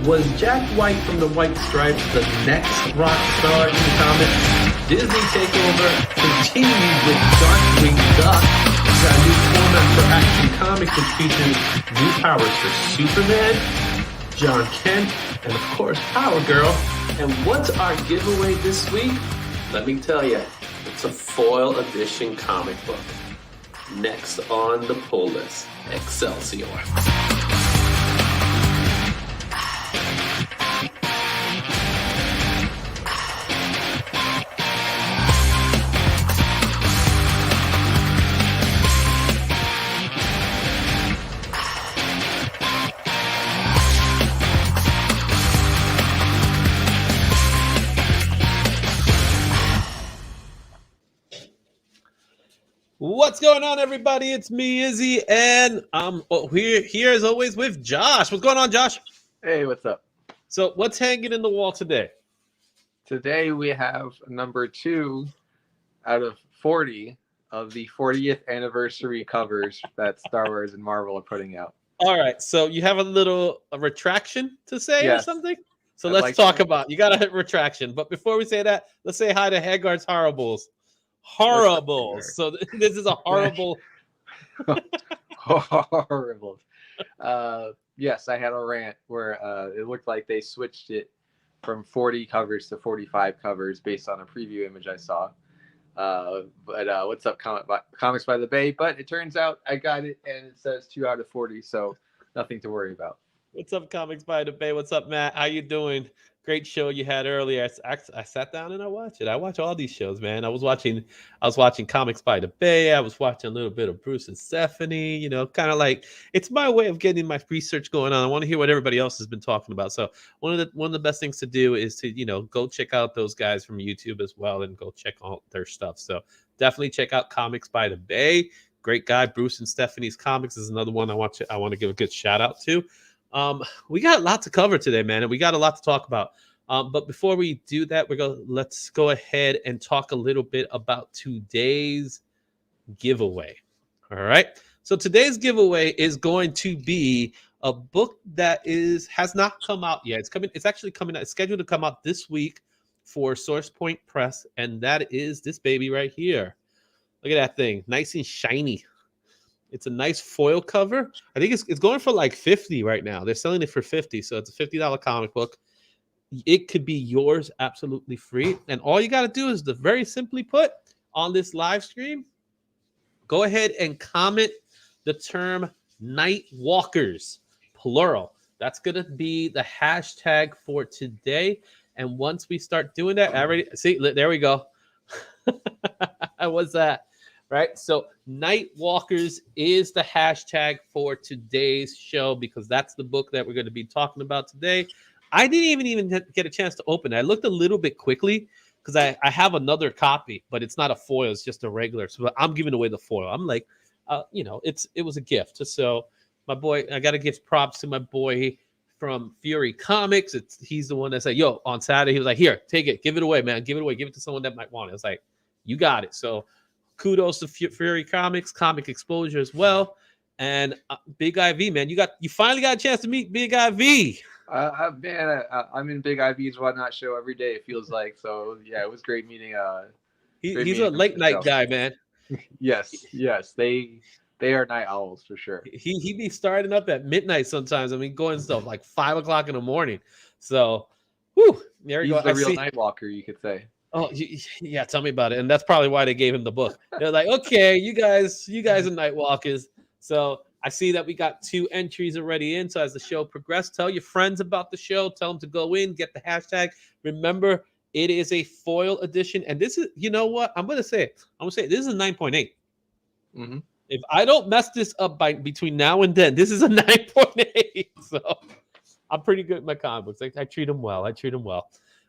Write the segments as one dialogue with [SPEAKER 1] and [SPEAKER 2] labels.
[SPEAKER 1] Was Jack White from the White Stripes the next rock star in the comics? Disney takeover continues with Darkwing Duck. It's got a new format for Action Comics, which features new powers for Superman, John Kent, and of course Power Girl. And what's our giveaway this week? Let me tell you, it's a foil edition comic book. Next on the pull list, Excelsior.
[SPEAKER 2] What's going on, everybody? It's me, Izzy, and we're here as always with Josh. What's going on, Josh?
[SPEAKER 3] Hey, what's up?
[SPEAKER 2] So what's hanging in the wall today?
[SPEAKER 3] Today we have number 2 out of 40 of the 40th anniversary covers that Star Wars and Marvel are putting out.
[SPEAKER 2] All right, so you have a retraction to say or something? So let's talk about, you got a retraction. But before we say that, let's say hi to Haggard's Horribles. Horribles. So this is a horrible.
[SPEAKER 3] Horrible. Yes, I had a rant where it looked like they switched it from 40 covers to 45 covers based on a preview image I saw. But what's up, Comics by the Bay? But it turns out I got it, and it says 2 out of 40, so nothing to worry about.
[SPEAKER 2] What's up, Comics by the Bay? What's up, Matt? How you doing? Great show you had earlier. I sat down and I watched it. I watch all these shows, man. I was watching Comics by the Bay. I was watching a little bit of Bruce and Stephanie. You know, kind of like it's my way of getting my research going on. I want to hear what everybody else has been talking about. So one of the best things to do is to go check out those guys from YouTube as well and go check out their stuff. So definitely check out Comics by the Bay. Great guy. Bruce and Stephanie's Comics is another one I want to give a good shout out to. We got a lot to cover today, man, and we got a lot to talk about. But before we do that, let's go ahead and talk a little bit about today's giveaway. All right. So today's giveaway is going to be a book that has not come out yet. It's actually coming out. It's scheduled to come out this week for Source Point Press, and that is this baby right here. Look at that thing, nice and shiny. It's a nice foil cover. I think it's going for like $50 right now. They're selling it for $50, so it's a $50 comic book. It could be yours absolutely free. And all you got to do is very simply put on this live stream, go ahead and comment the term Night Walkers, plural. That's going to be the hashtag for today. And once we start doing that, there we go. What's that? Right, so Night Walkers is the hashtag for today's show because that's the book that we're going to be talking about today. I didn't even get a chance to open it. I looked a little bit quickly because I have another copy, but it's not a foil; it's just a regular. So I'm giving away the foil. I'm like, it was a gift. So my boy, I got to give props to my boy from Fury Comics. He's the one that said, "Yo," on Saturday he was like, "Here, take it, give it away, man. Give it away. Give it to someone that might want it." I was like, "You got it." So. Kudos to Fury Comics, ComicXposure as well, and Big IV, man. You finally got a chance to meet Big IV.
[SPEAKER 3] I'm in Big IV's Whatnot show every day. It feels like so. Yeah, it was great meeting.
[SPEAKER 2] He's a late night guy, man.
[SPEAKER 3] Yes, they are night owls for sure.
[SPEAKER 2] He be starting up at midnight sometimes. I mean, going stuff like 5 o'clock in the morning. So, there you go.
[SPEAKER 3] He's the real night walker, you could say.
[SPEAKER 2] Oh yeah, tell me about it. And that's probably why they gave him the book. They're like, okay, you guys are night walkers. So I see that we got 2 entries already in. So as the show progressed, tell your friends about the show. Tell them to go in, get the hashtag. Remember, it is a foil edition. And this is, you know what? I'm gonna say this is a 9.8.
[SPEAKER 3] Mm-hmm.
[SPEAKER 2] If I don't mess this up between now and then, this is a 9.8. So I'm pretty good at my comic books. I treat them well.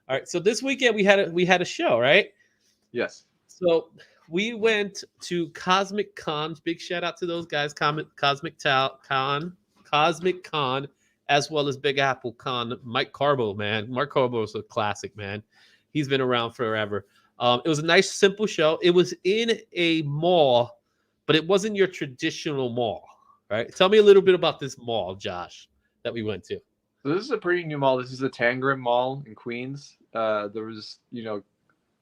[SPEAKER 2] All right, so this weekend we had a show, right?
[SPEAKER 3] Yes.
[SPEAKER 2] So we went to Cosmic Con. Big shout out to those guys, Cosmic Con, as well as Big Apple Con. Mike Carbo, man. Mark Carbo is a classic, man. He's been around forever. It was a nice, simple show. It was in a mall, but it wasn't your traditional mall, right? Tell me a little bit about this mall, Josh, that we went to.
[SPEAKER 3] So this is a pretty new mall. This is the Tangram Mall in Queens. There was, a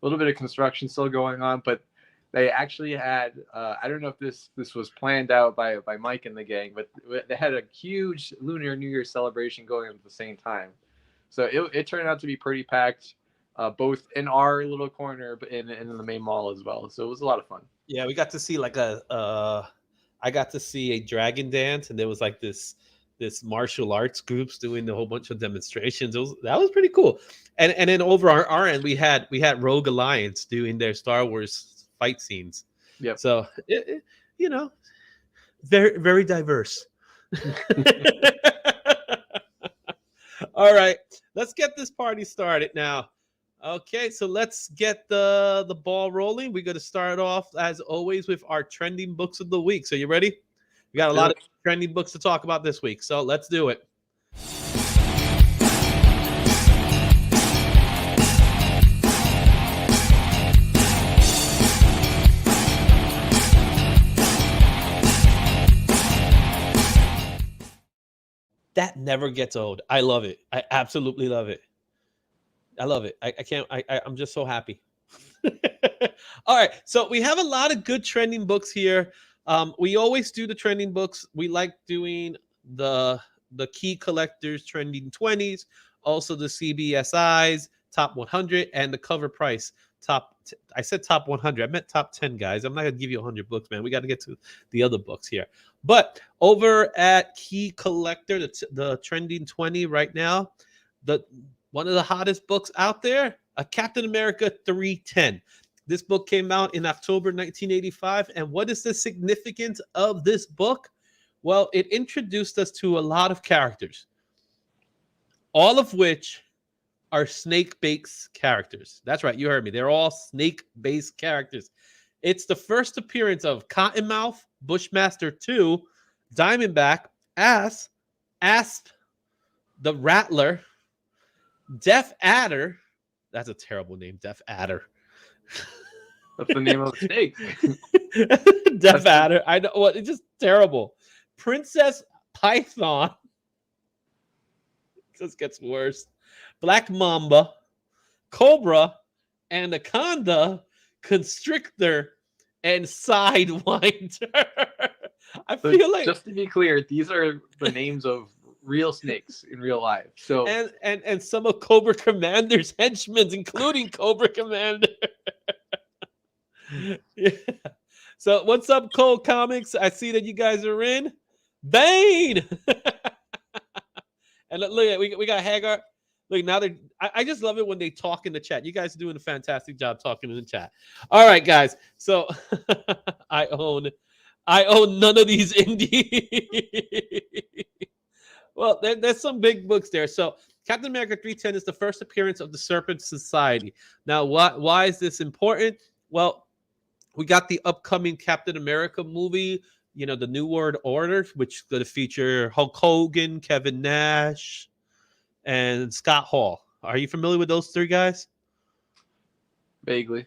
[SPEAKER 3] little bit of construction still going on, but they actually had, I don't know if this was planned out by Mike and the gang, but they had a huge Lunar New Year celebration going on at the same time. So it turned out to be pretty packed, both in our little corner, but in the main mall as well. So it was a lot of fun.
[SPEAKER 2] Yeah, we got to see like I got to see a dragon dance, and there was like this martial arts groups doing a whole bunch of demonstrations. That was pretty cool. And then over our end, we had Rogue Alliance doing their Star Wars fight scenes.
[SPEAKER 3] Yep.
[SPEAKER 2] So very very diverse. All right, let's get this party started now. Okay, so let's get the ball rolling. We're going to start off, as always, with our trending books of the week. So you ready? We got a lot of trending books to talk about this week, so let's do it. That never gets old. I love it. I absolutely love it. I love it. I can't. I'm just so happy. All right. So we have a lot of good trending books here. We always do the trending books. We like doing the key collectors trending 20s, also the CBSIs top 100, and the cover price top. I said top 100. I meant top 10, guys. I'm not gonna give you 100 books, man. We got to get to the other books here. But over at Key Collector, the trending 20 right now, one of the hottest books out there, a Captain America 310. This book came out in October 1985. And what is the significance of this book? Well, it introduced us to a lot of characters, all of which are snake-based characters. That's right, you heard me. They're all snake-based characters. It's the first appearance of Cottonmouth, Bushmaster 2, Diamondback, Asp, the Rattler, Deaf Adder. That's a terrible name, Deaf Adder.
[SPEAKER 3] That's the name of the snake.
[SPEAKER 2] Deaf Adder. I know. Well, it's just terrible. Princess Python. It just gets worse. Black Mamba, Cobra, Anaconda, Constrictor, and Sidewinder. I feel like,
[SPEAKER 3] just to be clear, these are the names of real snakes in real life. So
[SPEAKER 2] and some of Cobra Commander's henchmen, including Cobra Commander. Yeah. So what's up, Cold Comics? I see that you guys are in. Bane. And look at we got Hagar. Look, now I just love it when they talk in the chat. You guys are doing a fantastic job talking in the chat. All right, guys. So I own none of these indie. Well, there's some big books there. So Captain America 310 is the first appearance of the Serpent Society. Now, why is this important? Well, we got the upcoming Captain America movie, the New World Order, which is going to feature Hulk Hogan, Kevin Nash, and Scott Hall. Are you familiar with those three guys?
[SPEAKER 3] Vaguely.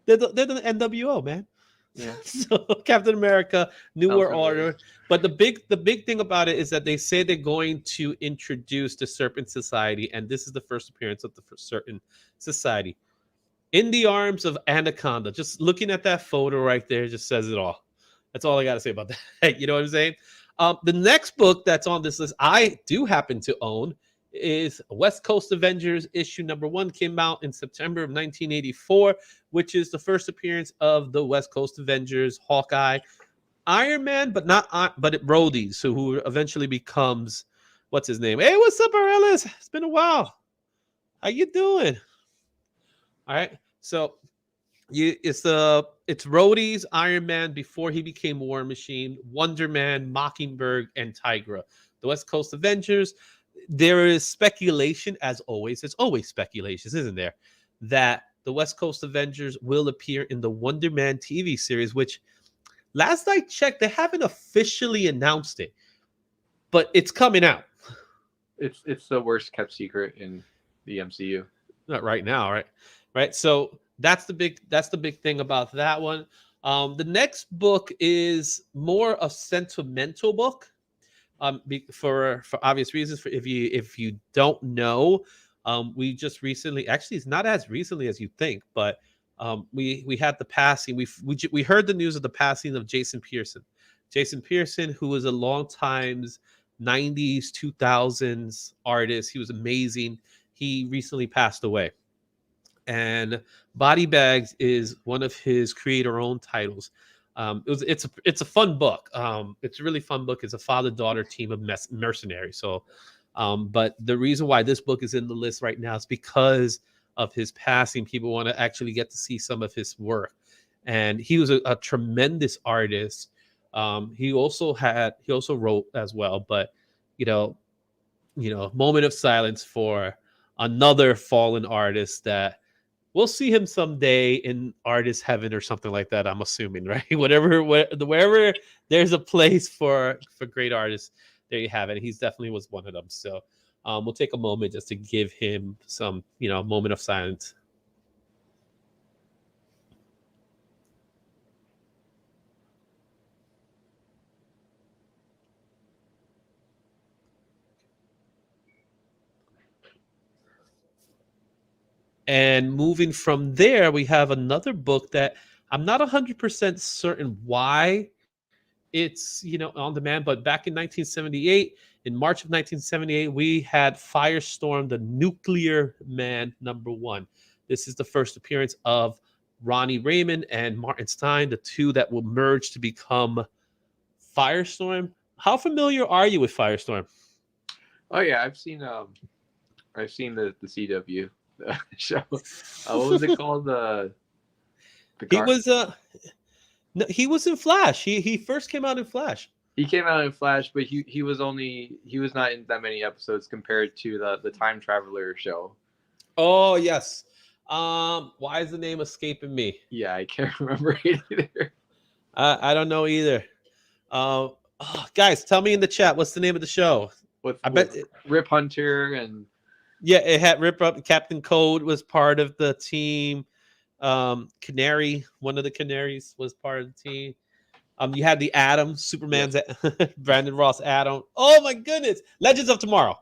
[SPEAKER 2] They're the NWO, man.
[SPEAKER 3] Yeah.
[SPEAKER 2] So Captain America, New World Order. But the big thing about it is that they say they're going to introduce the Serpent Society, and this is the first appearance of the Serpent Society. In the arms of Anaconda. Just looking at that photo right there just says it all. That's all I got to say about that. You know what I'm saying? The next book that's on this list I do happen to own is West Coast Avengers issue number 1. Came out in September of 1984, which is the first appearance of the West Coast Avengers, Hawkeye, Iron Man, but Rhodey, who eventually becomes, what's his name? Hey, what's up, Arelis? It's been a while. How you doing? All right, so it's Rhodey's Iron Man before he became War Machine, Wonder Man, Mockingbird, and Tigra. The West Coast Avengers. There is speculation, as always. There's always speculations, isn't there? That the West Coast Avengers will appear in the Wonder Man TV series, which last I checked, they haven't officially announced it, but it's coming out.
[SPEAKER 3] It's the worst kept secret in the MCU.
[SPEAKER 2] Not right now, right? So that's the big thing about that one. The next book is more a sentimental book For obvious reasons. For if you don't know, we just recently, actually, it's not as recently as you think, but we had the passing. We heard the news of the passing of Jason Pearson. Jason Pearson, who was a long time 90s 2000s artist. He was amazing. He recently passed away. And Body Bags is one of his creator-owned titles. It's a fun book. It's a really fun book. It's a father-daughter team of mercenaries. So, but the reason why this book is in the list right now is because of his passing. People want to actually get to see some of his work, and he was a tremendous artist. He also wrote as well. But moment of silence for another fallen artist that we'll see him someday in artist heaven or something like that. I'm assuming, right? Wherever there's a place for great artists, there you have it. He's definitely was one of them. So we'll take a moment just to give him some, moment of silence. And moving from there, we have another book that I'm not 100% certain why it's on demand, but back in 1978, in March of 1978, we had Firestorm, the Nuclear Man #1. This is the first appearance of Ronnie Raymond and Martin Stein, the two that will merge to become Firestorm. How familiar are you with Firestorm?
[SPEAKER 3] Oh yeah, I've seen the CW show. What was it called?
[SPEAKER 2] He was in Flash. He first came out in Flash.
[SPEAKER 3] He came out in Flash, but he was not in that many episodes compared to the Time Traveler show.
[SPEAKER 2] Oh yes. Why is the name escaping me?
[SPEAKER 3] Yeah, I can't remember it either.
[SPEAKER 2] I don't know either. Guys, tell me in the chat what's the name of the show.
[SPEAKER 3] Bet Rip Hunter and
[SPEAKER 2] it had Rip Up. Captain Code was part of the team. Canary, one of the Canaries, was part of the team. You had the Atom, Superman's Brandon Ross Atom. Oh my goodness. Legends of Tomorrow.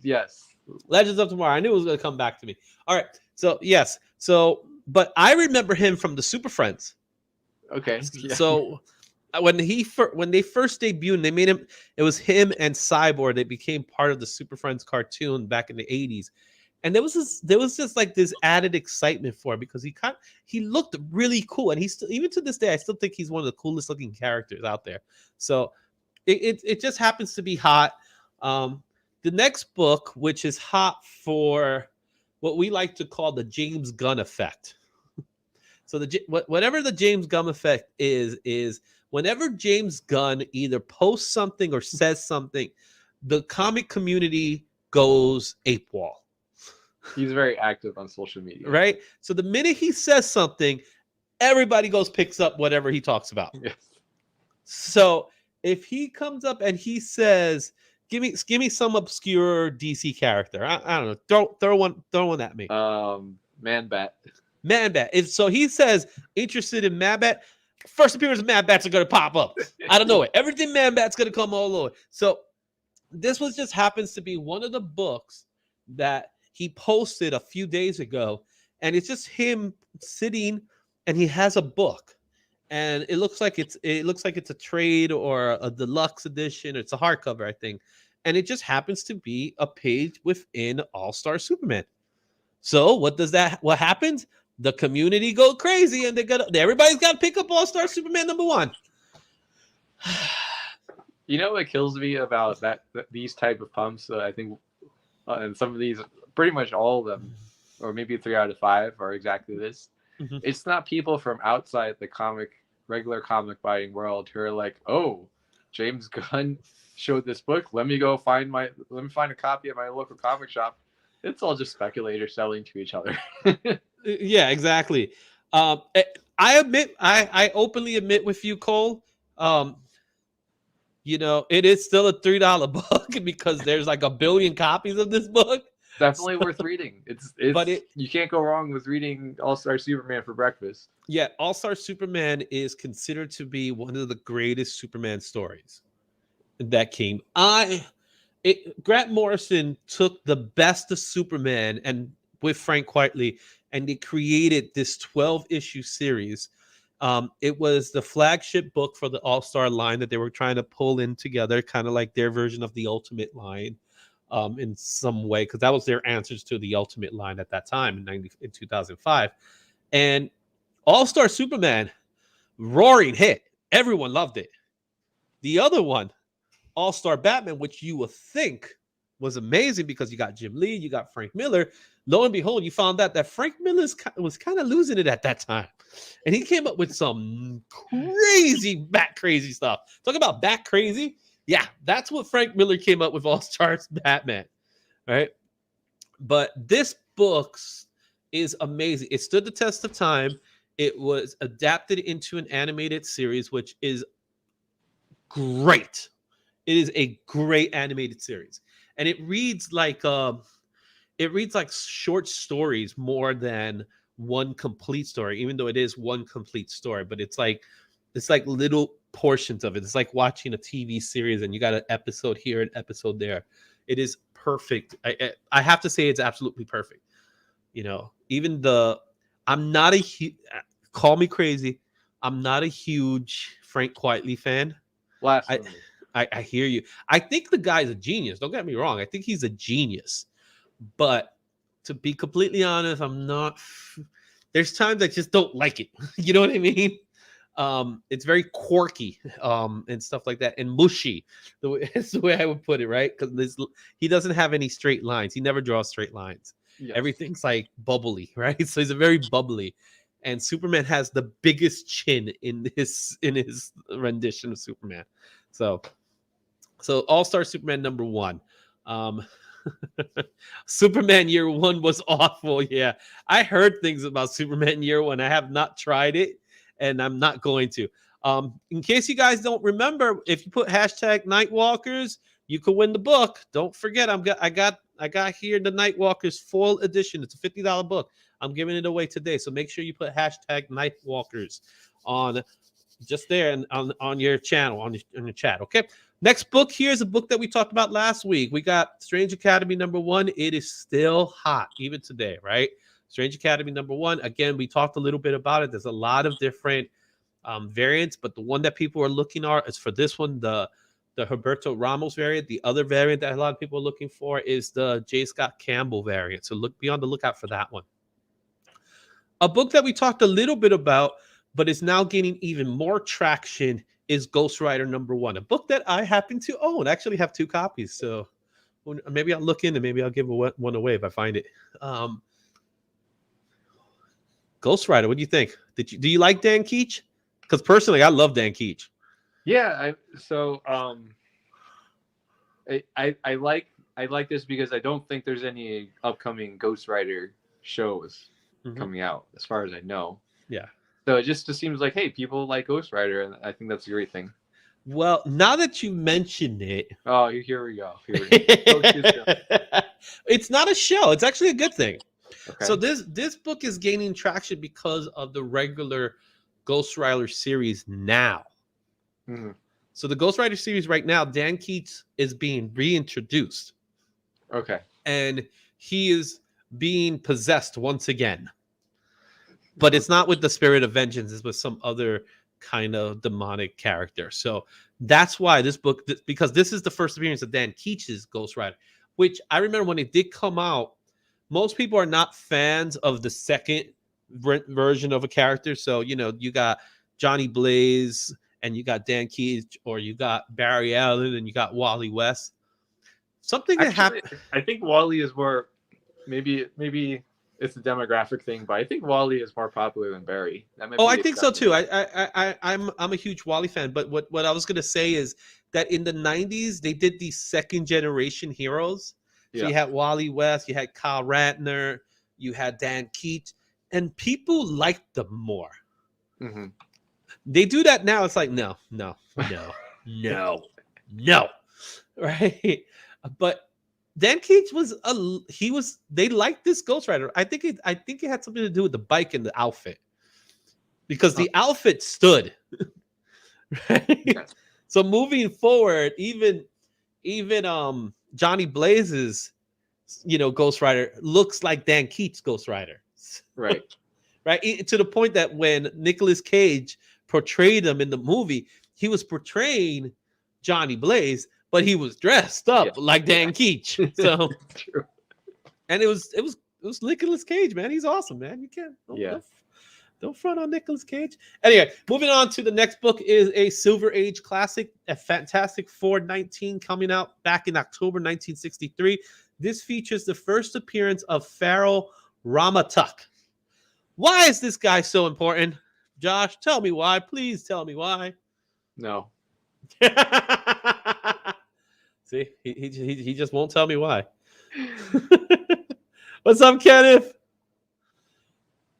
[SPEAKER 3] Yes.
[SPEAKER 2] Legends of Tomorrow. I knew it was going to come back to me. All right. So, yes. So, but I remember him from the Super Friends.
[SPEAKER 3] Okay. Yeah.
[SPEAKER 2] So, when they first debuted, they made him, it was him and Cyborg. They became part of the Super Friends cartoon back in the 80s. And there was just like this added excitement for him because he looked really cool, and he's still, even to this day, I still think he's one of the coolest looking characters out there. So it just happens to be hot. The next book, which is hot for what we like to call the James Gunn effect. So whatever the James Gunn effect is whenever James Gunn either posts something or says something, the comic community goes AWOL.
[SPEAKER 3] He's very active on social media.
[SPEAKER 2] Right? So the minute he says something, everybody picks up whatever he talks about.
[SPEAKER 3] Yes.
[SPEAKER 2] So if he comes up and he says, give me some obscure DC character. I don't know. Throw one at me.
[SPEAKER 3] Man-Bat.
[SPEAKER 2] Man-Bat. If so he says interested in Man-Bat, first appearance of Man-Bats are gonna pop up. I don't know it. Everything Man-Bat's gonna come all over. So this just happens to be one of the books that he posted a few days ago, and it's just him sitting, and he has a book, and it looks like it's a trade or a deluxe edition. It's a hardcover, I think, and it just happens to be a page within All-Star Superman. So what happens? The community go crazy, and everybody's got to pick up All-Star Superman #1.
[SPEAKER 3] You know what kills me about these type of pumps? I think, and some of these, pretty much all of them, or maybe 3 out of 5, are exactly this. Mm-hmm. It's not people from outside the regular comic buying world who are like, "Oh, James Gunn showed this book. Let me find a copy at my local comic shop." It's all just speculators selling to each other.
[SPEAKER 2] Yeah, exactly. I openly admit with you, Cole. It is still a $3 book because there's like 1 billion copies of this book.
[SPEAKER 3] Definitely worth reading. You can't go wrong with reading All-Star Superman for breakfast.
[SPEAKER 2] Yeah, All-Star Superman is considered to be one of the greatest Superman stories. that came. Grant Morrison took the best of Superman and with Frank Quitely, and they created this 12-issue series. It was the flagship book for the All-Star line that they were trying to pull in together, kind of like their version of the Ultimate line, in some way, because that was their answers to the Ultimate line at that time in 2005. And All-Star Superman, roaring hit. Everyone loved it. The other one, All-Star Batman, which you would think was amazing because you got Jim Lee, you got Frank Miller. Lo and behold, you found out that Frank Miller was kind of losing it at that time. And he came up with some crazy stuff. Talk about bat crazy. Yeah, that's what Frank Miller came up with, All-Star Batman, right? But this book is amazing. It stood the test of time. It was adapted into an animated series, which is great. It is a great animated series, and it reads like short stories more than one complete story. Even though it is one complete story, but it's like little portions of it. It's like watching a TV series, and you got an episode here, an episode there. It is perfect. I have to say, it's absolutely perfect. You know, I'm not call me crazy. I'm not a huge Frank Quitely fan. I hear you. I think the guy's a genius. Don't get me wrong. I think he's a genius. But to be completely honest, I'm not. There's times I just don't like it. You know what I mean? It's very quirky and stuff like that, and mushy. That's the way I would put it, right? Because he doesn't have any straight lines. He never draws straight lines. Yes. Everything's like bubbly, right? So he's a very bubbly. And Superman has the biggest chin in his rendition of Superman. So All-Star Superman #1. Superman Year One was awful. Yeah, I heard things about Superman Year One. I have not tried it, and I'm not going to. In case you guys don't remember, if you put hashtag Nightwalkers, you could win the book. Don't forget, I got here the Nightwalkers full edition. It's a $50 book. I'm giving it away today, so make sure you put hashtag Nightwalkers on just there and on your channel, on your chat. Okay. Next book here is a book that we talked about last week. We got Strange Academy #1. It is still hot even today, right? Strange Academy #1. Again, we talked a little bit about it. There's a lot of different variants, but the one that people are looking at is for this one, the Humberto Ramos variant. The other variant that a lot of people are looking for is the J. Scott Campbell variant. So be on the lookout for that one. A book that we talked a little bit about, but is now gaining even more traction, is Ghost Rider #1, a book that I happen to own. I actually have 2 copies, so maybe I'll look in and maybe I'll give one away if I find it. Ghost Rider, what do you think? Do you like Dan Keach? Because personally, I love Dan Keach.
[SPEAKER 3] Yeah, I like this because I don't think there's any upcoming Ghost Rider shows coming out, as far as I know.
[SPEAKER 2] Yeah.
[SPEAKER 3] So it just seems like, hey, people like Ghost Rider, and I think that's a great thing.
[SPEAKER 2] Well, now that you mentioned it,
[SPEAKER 3] oh, here we go.
[SPEAKER 2] It's not a show. It's actually a good thing.
[SPEAKER 3] Okay.
[SPEAKER 2] So this book is gaining traction because of the regular Ghost Rider series now.
[SPEAKER 3] Mm-hmm.
[SPEAKER 2] So the Ghost Rider series right now, Dan Keats is being reintroduced.
[SPEAKER 3] Okay.
[SPEAKER 2] And he is being possessed once again. But it's not with the spirit of vengeance. It's with some other kind of demonic character. So that's why this book, because this is the first appearance of Dan Keats' Ghost Rider, which I remember when it did come out, most people are not fans of the second version of a character. So, you know, you got Johnny Blaze and you got Dan Keats, or you got Barry Allen and you got Wally West. Something that happened.
[SPEAKER 3] I think Wally is more, maybe it's a demographic thing, but I think Wally is more popular than Barry.
[SPEAKER 2] I think so too. I'm a huge Wally fan, but what I was gonna say is that in the 90s they did these second generation heroes. So you had Wally West, you had Kyle Ratner, you had Dan Keats, and people liked them more. Mm-hmm. They do that now. It's like no, right? But Dan Keats they liked this Ghost Rider. I think it had something to do with the bike and the outfit, because the outfit stood. Right? Yes. So moving forward, even Johnny Blaze's Ghost Rider looks like Dan Keats' Ghost Rider.
[SPEAKER 3] Right.
[SPEAKER 2] Right, to the point that when Nicolas Cage portrayed him in the movie, he was portraying Johnny Blaze, but he was dressed up like Dan Keats. So
[SPEAKER 3] True.
[SPEAKER 2] and it was Nicolas Cage, man. He's awesome, man. You can't don't front on Nicolas Cage. Anyway, moving on to the next book is a Silver Age classic, a Fantastic Four 19 coming out back in October 1963. This features the first appearance of Pharaoh Ramatuk. Why is this guy so important? Josh, tell me why. Please tell me why.
[SPEAKER 3] No.
[SPEAKER 2] See, he just won't tell me why. What's up, Kenneth?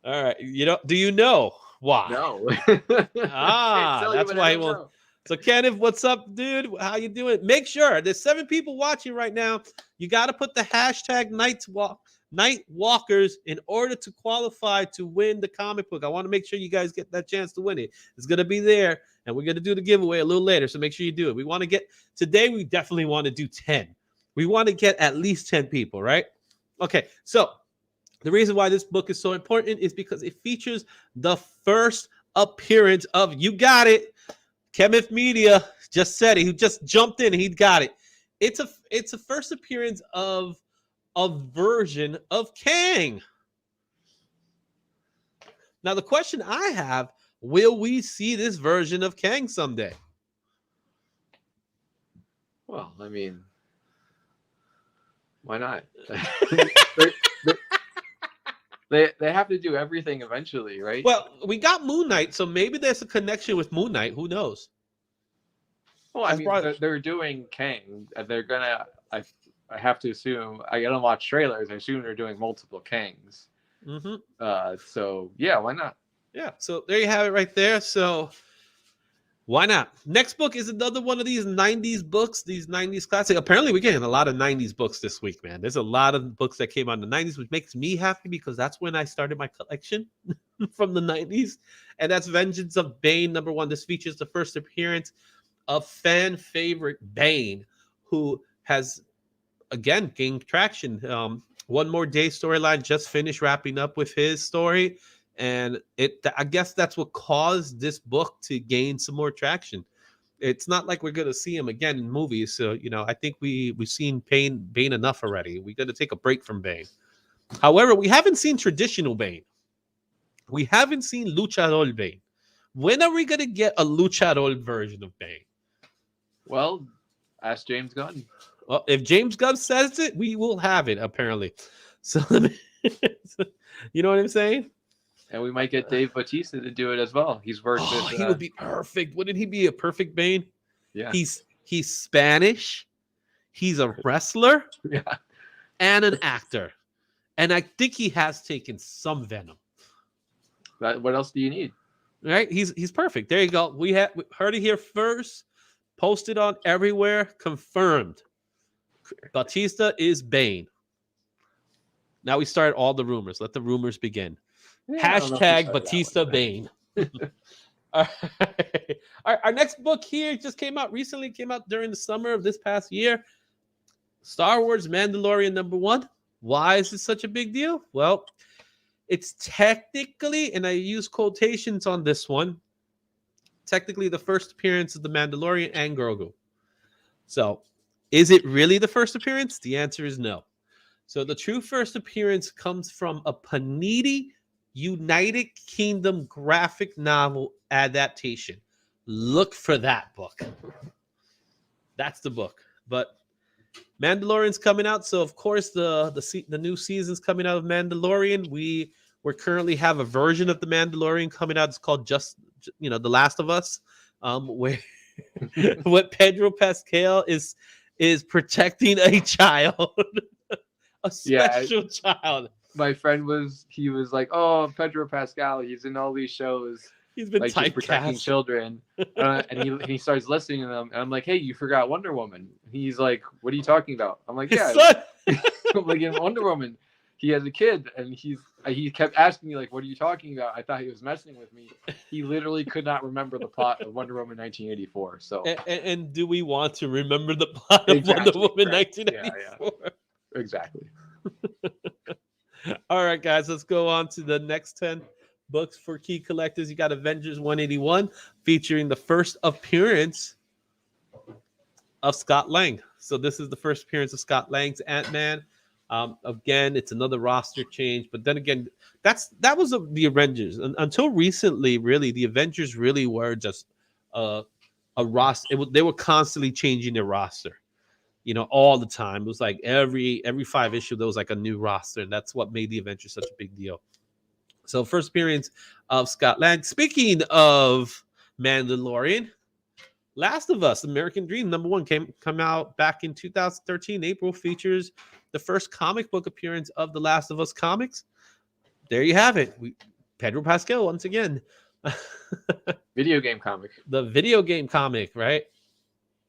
[SPEAKER 2] All right, do you know why?
[SPEAKER 3] No.
[SPEAKER 2] That's why he won't. Know. So, Kenneth, what's up, dude? How you doing? Make sure there's 7 people watching right now. You got to put the hashtag Night Walkers in order to qualify to win the comic book. I want to make sure you guys get that chance to win it. It's going to be there, and we're going to do the giveaway a little later, so make sure you do it. We want to get today. We definitely want to do 10. We want to get at least 10 people, right? Okay, so the reason why this book is so important is because it features the first appearance of, you got it, Chemith Media just said it. He just jumped in. He got it. It's a first appearance of a version of Kang. Now, the question I have, will we see this version of Kang someday?
[SPEAKER 3] Well, I mean, why not? They have to do everything eventually, right?
[SPEAKER 2] Well, we got Moon Knight, so maybe there's a connection with Moon Knight. Who knows?
[SPEAKER 3] Well, I mean, they're doing Kang. They're gonna. I have to assume. I don't watch trailers. I assume they're doing multiple Kangs.
[SPEAKER 2] Mm-hmm.
[SPEAKER 3] So yeah, why not?
[SPEAKER 2] Yeah. So there you have it, right there. So why not? Next book is another one of these 90s books, these 90s classic. Apparently, we're getting a lot of 90s books this week, man. There's a lot of books that came out in the 90s, which makes me happy because that's when I started my collection from the 90s. And that's Vengeance of Bane, #1. This features the first appearance of fan favorite Bane, who has, again, gained traction. One More Day storyline just finished wrapping up with his story. And I guess that's what caused this book to gain some more traction. It's not like we're going to see him again in movies. So, I think we've seen Bane enough already. We're going to take a break from Bane. However, we haven't seen traditional Bane. We haven't seen Luchador Bane. When are we going to get a Luchador version of Bane?
[SPEAKER 3] Well, ask James Gunn.
[SPEAKER 2] Well, if James Gunn says it, we will have it, apparently. So, you know what I'm saying?
[SPEAKER 3] And we might get Dave Bautista to do it as well. He's worked with...
[SPEAKER 2] he would be perfect. Wouldn't he be a perfect Bane?
[SPEAKER 3] Yeah.
[SPEAKER 2] He's Spanish. He's a wrestler.
[SPEAKER 3] Yeah.
[SPEAKER 2] And an actor. And I think he has taken some Venom.
[SPEAKER 3] What else do you need?
[SPEAKER 2] Right? He's perfect. There you go. We heard it here first. Posted on everywhere. Confirmed. Bautista is Bane. Now we start all the rumors. Let the rumors begin. Yeah, hashtag Bautista Bane. All right. Our next book here just came out recently. Came out during the summer of this past year. Star Wars Mandalorian #1. Why is this such a big deal? Well, it's technically, and I use quotations on this one, technically the first appearance of the Mandalorian and Grogu. So, is it really the first appearance? The answer is no. So the true first appearance comes from a Panini United Kingdom graphic novel adaptation. Look for that book. That's the book. But Mandalorian's coming out, so of course the new season's coming out of Mandalorian. We currently have a version of the Mandalorian coming out. It's called The Last of Us, where what Pedro Pascal is protecting a child, a special child.
[SPEAKER 3] My friend was like, oh, Pedro Pascal, he's in all these shows.
[SPEAKER 2] He's been
[SPEAKER 3] like just protecting children. And he starts listening to them. And I'm like, hey, you forgot Wonder Woman. He's like, what are you talking about? I'm like, yeah. I'm like, in Wonder Woman, he has a kid, and he kept asking me like, "What are you talking about?" I thought he was messing with me. He literally could not remember the plot of Wonder Woman 1984. So,
[SPEAKER 2] and do we want to remember the plot of
[SPEAKER 3] Exactly,
[SPEAKER 2] Wonder Woman
[SPEAKER 3] right.
[SPEAKER 2] 1984?
[SPEAKER 3] exactly.
[SPEAKER 2] All right, guys, let's go on to the next 10 books for key collectors. You got Avengers 181, featuring the first appearance of Scott Lang. So this is the first appearance of Scott Lang's Ant-Man. Again, it's another roster change, but then again, that was the Avengers. Until recently, really, the Avengers really were just a roster. They were constantly changing their roster, all the time. It was like every 5 issue there was like a new roster, and that's what made the Avengers such a big deal. So first appearance of Scott Lang. Speaking of Mandalorian, Last of Us, American Dream, #1 come out back in 2013. April features the first comic book appearance of the Last of Us comics. There you have it. Pedro Pascal once again.
[SPEAKER 3] Video game comic.
[SPEAKER 2] The video game comic, right?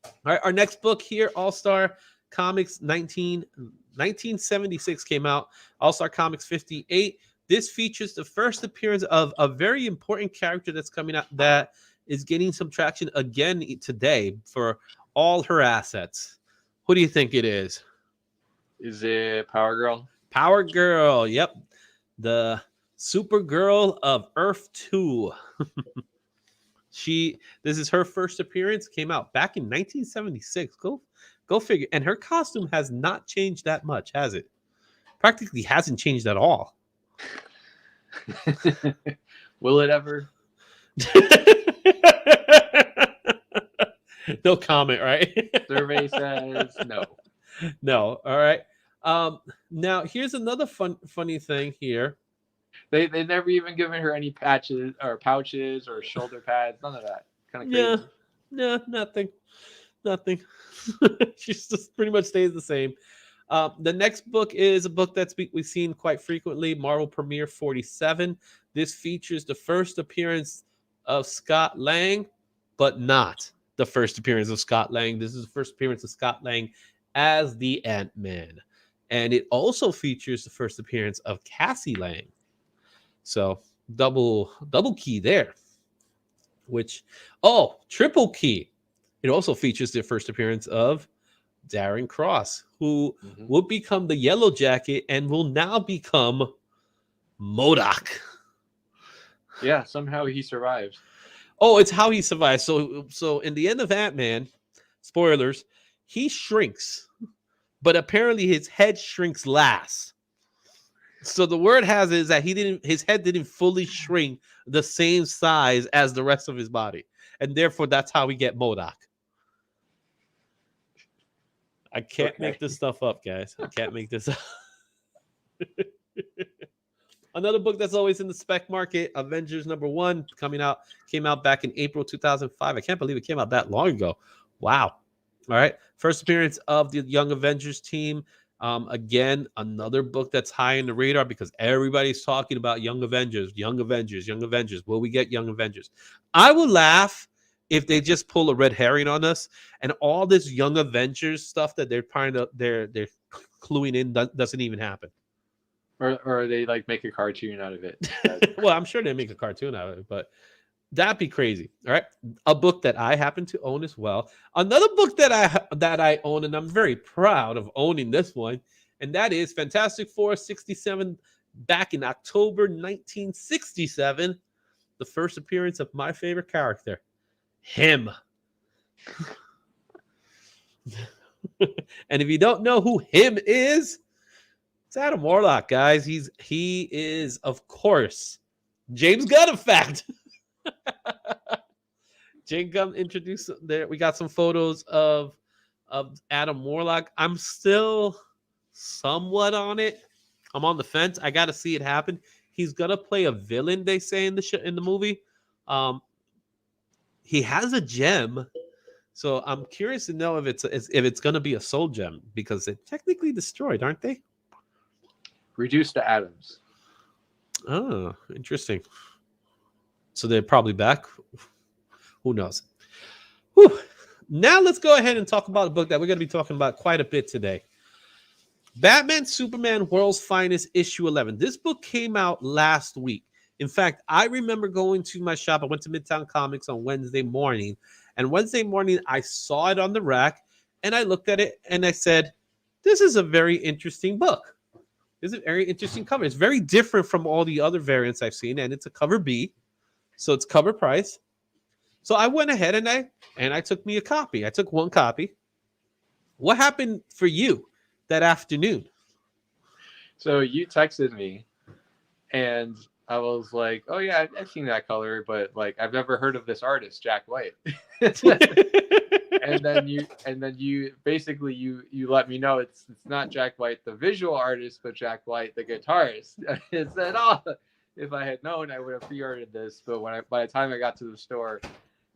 [SPEAKER 2] All right, our next book here, All-Star Comics 1976 came out. All-Star Comics 58. This features the first appearance of a very important character that's coming out that is getting some traction again today for all her assets. Who do you think it is?
[SPEAKER 3] Is it Power Girl?
[SPEAKER 2] Power Girl, yep. The Supergirl of Earth 2. This is her first appearance, came out back in 1976. Go figure. And her costume has not changed that much, has it? Practically hasn't changed at all.
[SPEAKER 3] Will it ever?
[SPEAKER 2] No comment, right?
[SPEAKER 3] Survey says no.
[SPEAKER 2] No. All right. Now here's another funny thing here.
[SPEAKER 3] They never even given her any pouches or shoulder pads. None of that. Kind of crazy.
[SPEAKER 2] Yeah, nothing. She just pretty much stays the same. The next book is a book that's we've seen quite frequently, Marvel Premiere 47. This features the first appearance of Scott Lang, but not the first appearance of Scott Lang. This is the first appearance of Scott Lang as the Ant-Man. And it also features the first appearance of Cassie Lang. So double key there. Triple key. It also features the first appearance of Darren Cross, who will become the Yellow Jacket and will now become MODOK.
[SPEAKER 3] Yeah, somehow he survives.
[SPEAKER 2] Oh, it's how he survives. So in the end of Ant-Man, spoilers, he shrinks, but apparently his head shrinks last. So the word has it is that his head didn't fully shrink the same size as the rest of his body, and therefore that's how we get MODOK. I can't make this stuff up, guys. I can't make this up. Another book that's always in the spec market, Avengers #1, came out back in April 2005. I can't believe it came out that long ago. Wow. All right. First appearance of the Young Avengers team. Again, another book that's high in the radar because everybody's talking about Young Avengers. Will we get Young Avengers? I will laugh if they just pull a red herring on us and all this Young Avengers stuff that they're cluing in doesn't even happen.
[SPEAKER 3] Or they like make a cartoon out of it.
[SPEAKER 2] Well, I'm sure they make a cartoon out of it, but that'd be crazy. All right. A book that I happen to own as well. Another book that I own, and I'm very proud of owning this one, and that is Fantastic Four 67 back in October 1967. The first appearance of my favorite character, him. And if you don't know who him is, it's Adam Warlock, guys. He is, of course, James Gunn, in fact. James Gunn introduced there. We got some photos of Adam Warlock. I'm still somewhat on it. I'm on the fence. I got to see it happen. He's gonna play a villain, they say in the movie. He has a gem, so I'm curious to know if it's gonna be a soul gem because they're technically destroyed, aren't they?
[SPEAKER 3] Reduced to atoms.
[SPEAKER 2] Oh, interesting. So they're probably back. Who knows? Whew. Now let's go ahead and talk about a book that we're going to be talking about quite a bit today. Batman Superman World's Finest issue 11. This book came out last week. In fact, I remember going to my shop. I went to Midtown Comics on Wednesday morning. And Wednesday morning, I saw it on the rack. And I looked at it and I said, this is a very interesting book. This is a very interesting cover. It's very different from all the other variants I've seen. And it's a cover B. So it's cover price. So I went ahead and I took me a copy. I took one copy. What happened for you that afternoon?
[SPEAKER 3] So you texted me, and I was like, "Oh yeah, I've seen that color, but like I've never heard of this artist, Jack White." and then you basically you let me know it's not Jack White, the visual artist, but Jack White, the guitarist. And said, "Oh, if I had known, I would have pre-ordered this." But by the time I got to the store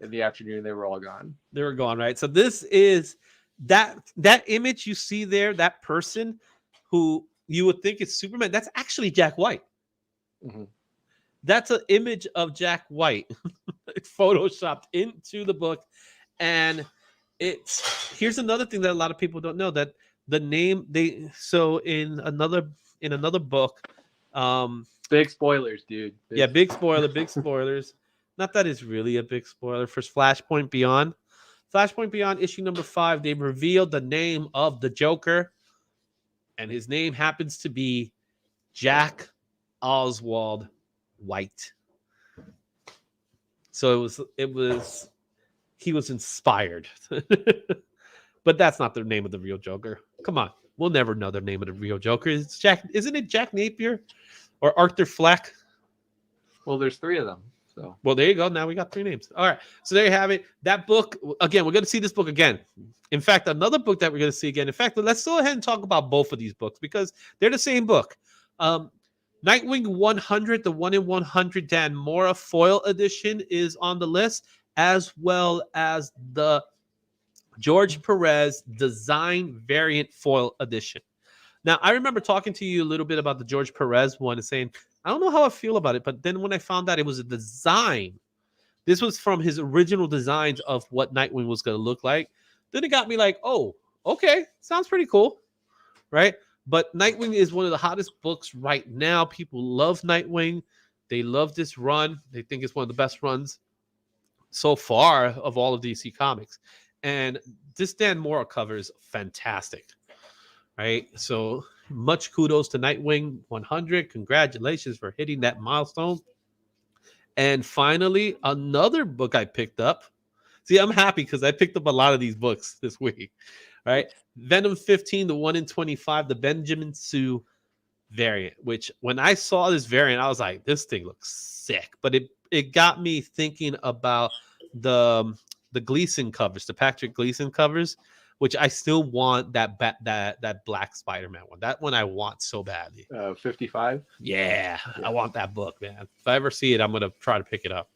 [SPEAKER 3] in the afternoon, they were all gone.
[SPEAKER 2] They were gone, right? So this is that image you see there, that person who you would think is Superman, that's actually Jack White.
[SPEAKER 3] Mm-hmm.
[SPEAKER 2] That's an image of Jack White photoshopped into the book. And here's another thing that a lot of people don't know, that the name in another book,
[SPEAKER 3] big spoilers, dude.
[SPEAKER 2] Big spoilers. Not that it's really a big spoiler for Flashpoint Beyond. Flashpoint Beyond issue number 5, they revealed the name of the Joker, and his name happens to be Jack Oswald White. So he was inspired. But that's not the name of the real Joker. Come on. We'll never know the name of the real Joker. Isn't it Jack Napier or Arthur Fleck?
[SPEAKER 3] Well, there's 3 of them. So.
[SPEAKER 2] Well, there you go. Now we got 3 names. All right. So there you have it. That book, again, we're going to see this book again. In fact, another book that we're going to see again. In fact, let's go ahead and talk about both of these books because they're the same book. Nightwing 100, the 1 in 100 Dan Mora foil edition is on the list, as well as the George Perez design variant foil edition. Now, I remember talking to you a little bit about the George Perez one and saying, I don't know how I feel about it, but then when I found out it was a design, this was from his original designs of what Nightwing was going to look like, then it got me like, oh, okay, sounds pretty cool, right? But Nightwing is one of the hottest books right now. People love Nightwing. They love this run. They think it's one of the best runs so far of all of DC Comics. And this Dan Mora cover is fantastic, right? So much kudos to Nightwing 100. Congratulations for hitting that milestone. And finally, another book I picked up. See, I'm happy because I picked up a lot of these books this week, right? Venom 15, the 1 in 25, the Benjamin Sue variant, which when I saw this variant, I was like, this thing looks sick. But it got me thinking about the Gleason covers, the Patrick Gleason covers, which I still want that black Spider-Man one. That one I want so badly.
[SPEAKER 3] 55?
[SPEAKER 2] Yeah, I want that book, man. If I ever see it, I'm going to try to pick it up.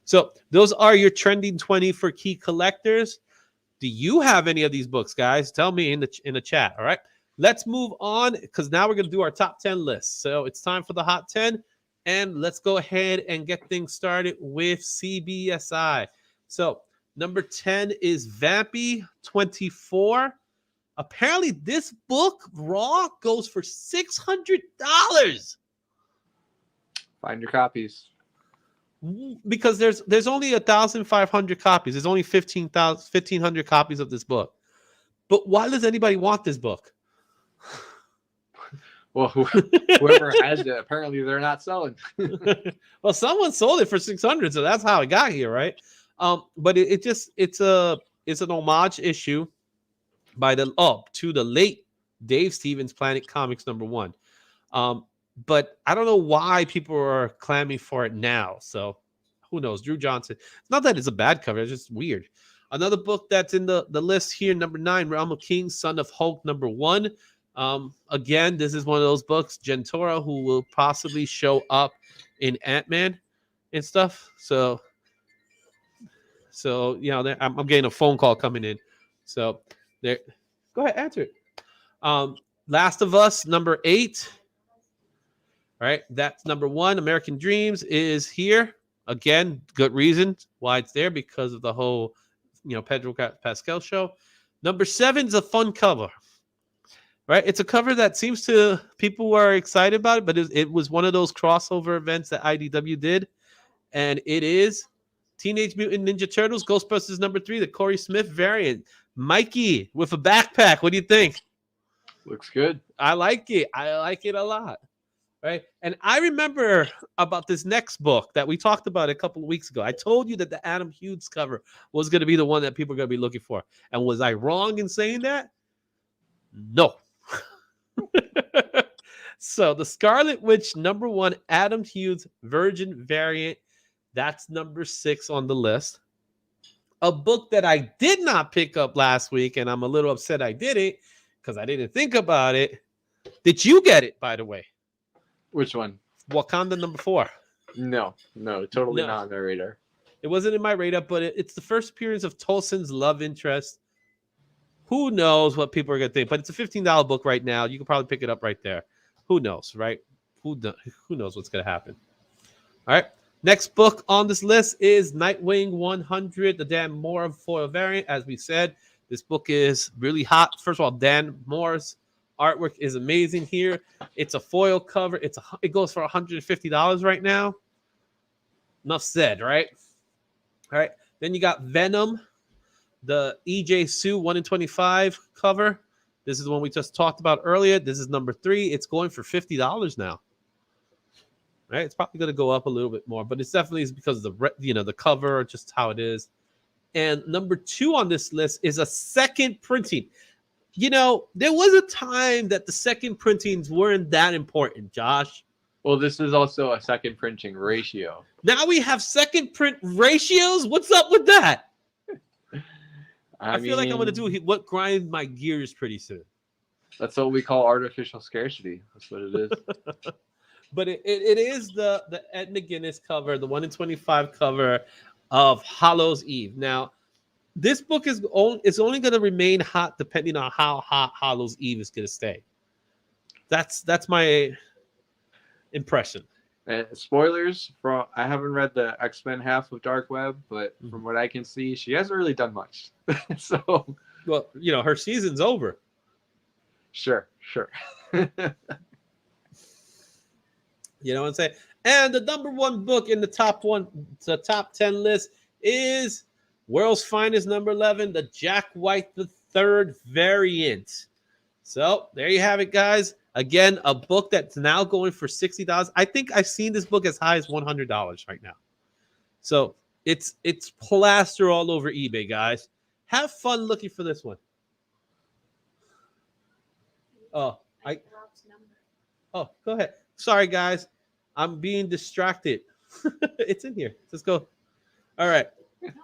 [SPEAKER 2] So those are your trending 20 for key collectors. Do you have any of these books, guys? Tell me in the chat, all right? Let's move on because now we're going to do our top 10 list. So it's time for the Hot 10, and let's go ahead and get things started with CBSI. So number 10 is Vampy 24. Apparently, this book, raw, goes for $600.
[SPEAKER 3] Find your copies.
[SPEAKER 2] Because there's only 1,500 copies. There's only 1,500 copies of this book. But why does anybody want this book?
[SPEAKER 3] Well, whoever has it, apparently they're not selling.
[SPEAKER 2] Well, someone sold it for 600, so that's how it got here, right? But it's an homage issue to the late Dave Stevens Planet Comics #1. But I don't know why people are clamming for it now. So who knows? Drew Johnson. It's not that it's a bad cover. It's just weird. Another book that's in the list here, number 9, Realm of Kings, Son of Hulk, #1. Again, this is one of those books, Gentora, who will possibly show up in Ant-Man and stuff. So you know, I'm getting a phone call coming in. So there, go ahead, answer it. Last of Us, number 8. All right, that's #1. American Dreams is here again. Good reason why it's there, because of the whole, Pedro Pascal show. Number 7 is a fun cover. right? It's a cover that seems to people were excited about it, but it was one of those crossover events that IDW did, and it is Teenage Mutant Ninja Turtles Ghostbusters #3, the Corey Smith variant. Mikey with a backpack. What do you think?
[SPEAKER 3] Looks good.
[SPEAKER 2] I like it. I like it a lot. Right. And I remember about this next book that we talked about a couple of weeks ago. I told you that the Adam Hughes cover was going to be the one that people are going to be looking for. And was I wrong in saying that? No. So the Scarlet Witch #1 Adam Hughes Virgin variant. That's #6 on the list. A book that I did not pick up last week, and I'm a little upset I didn't because I didn't think about it. Did you get it, by the way?
[SPEAKER 3] Which one?
[SPEAKER 2] Wakanda #4.
[SPEAKER 3] No, totally
[SPEAKER 2] No.
[SPEAKER 3] not on my radar.
[SPEAKER 2] It wasn't in my radar, but it's the first appearance of Tolson's love interest. Who knows what people are going to think? But it's a $15 book right now. You can probably pick it up right there. Who knows, right? Who knows what's going to happen? All right. Next book on this list is Nightwing 100, the Dan Moore foil variant. As we said, this book is really hot. First of all, Dan Moore's artwork is amazing here. It's a foil cover. It goes for $150 right now. Enough said, right? All right. Then you got Venom, the EJ Sue 1 in 25 cover. This is the one we just talked about earlier. This is #3. It's going for $50 now. Right? It's probably going to go up a little bit more, but it's definitely because of the cover, just how it is. And #2 on this list is a second printing. There was a time that the second printings weren't that important, Josh.
[SPEAKER 3] Well, this is also a second printing ratio.
[SPEAKER 2] Now we have second print ratios. What's up with that? I feel like I'm going to do what grinds my gears pretty soon.
[SPEAKER 3] That's what we call artificial scarcity. That's what it is.
[SPEAKER 2] But it is the Ed McGuinness cover, the 1 in 25 cover of Hallows Eve. Now, this book is only going to remain hot depending on how hot Hallows Eve is going to stay. That's my impression.
[SPEAKER 3] And spoilers, I haven't read the X-Men half of Dark Web, but from what I can see, she hasn't really done much. So,
[SPEAKER 2] well, her season's over.
[SPEAKER 3] Sure.
[SPEAKER 2] You know what I'm saying? And the #1 book in the top 10 list is World's Finest #11, the Jack White III variant. So there you have it, guys. Again, a book that's now going for $60. I think I've seen this book as high as $100 right now. So it's plaster all over eBay, guys. Have fun looking for this one. Oh, go ahead. Sorry, guys. I'm being distracted. It's in here. Let's go. All right.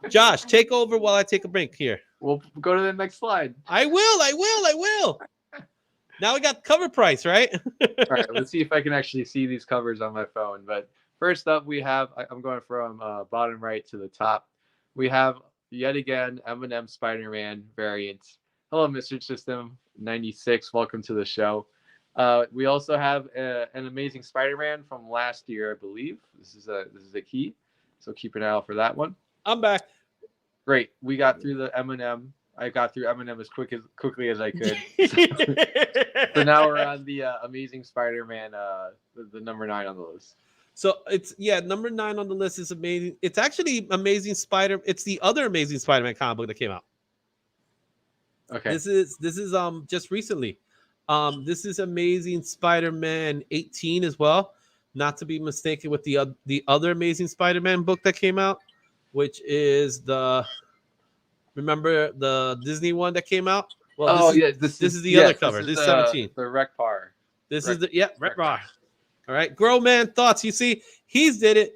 [SPEAKER 2] Josh, take over while I take a break here.
[SPEAKER 3] We'll go to the next slide.
[SPEAKER 2] I will. Now we got cover price, right?
[SPEAKER 3] All right. Let's see if I can actually see these covers on my phone. But first up, I'm going from bottom right to the top. We have, yet again, M&M Spider-Man variant. Hello, Mr. System 96. Welcome to the show. We also have an Amazing Spider-Man from last year, I believe. This is a key, so keep an eye out for that one.
[SPEAKER 2] I'm back.
[SPEAKER 3] Great, we got through the M&M. I got through M&M as quickly as I could. So now we're on the Amazing Spider-Man, the #9 on the list.
[SPEAKER 2] So it's #9 on the list is amazing. It's actually Amazing Spider. It's the other Amazing Spider-Man comic book that came out.
[SPEAKER 3] Okay.
[SPEAKER 2] This is just recently. This is Amazing Spider-Man 18 as well, not to be mistaken with the other Amazing Spider-Man book that came out, which is remember the Disney one that came out? Well, this is the other cover. This is 17.
[SPEAKER 3] The Rec Par.
[SPEAKER 2] This is Rec Par. All right, Grow Man thoughts. You see, he's did it.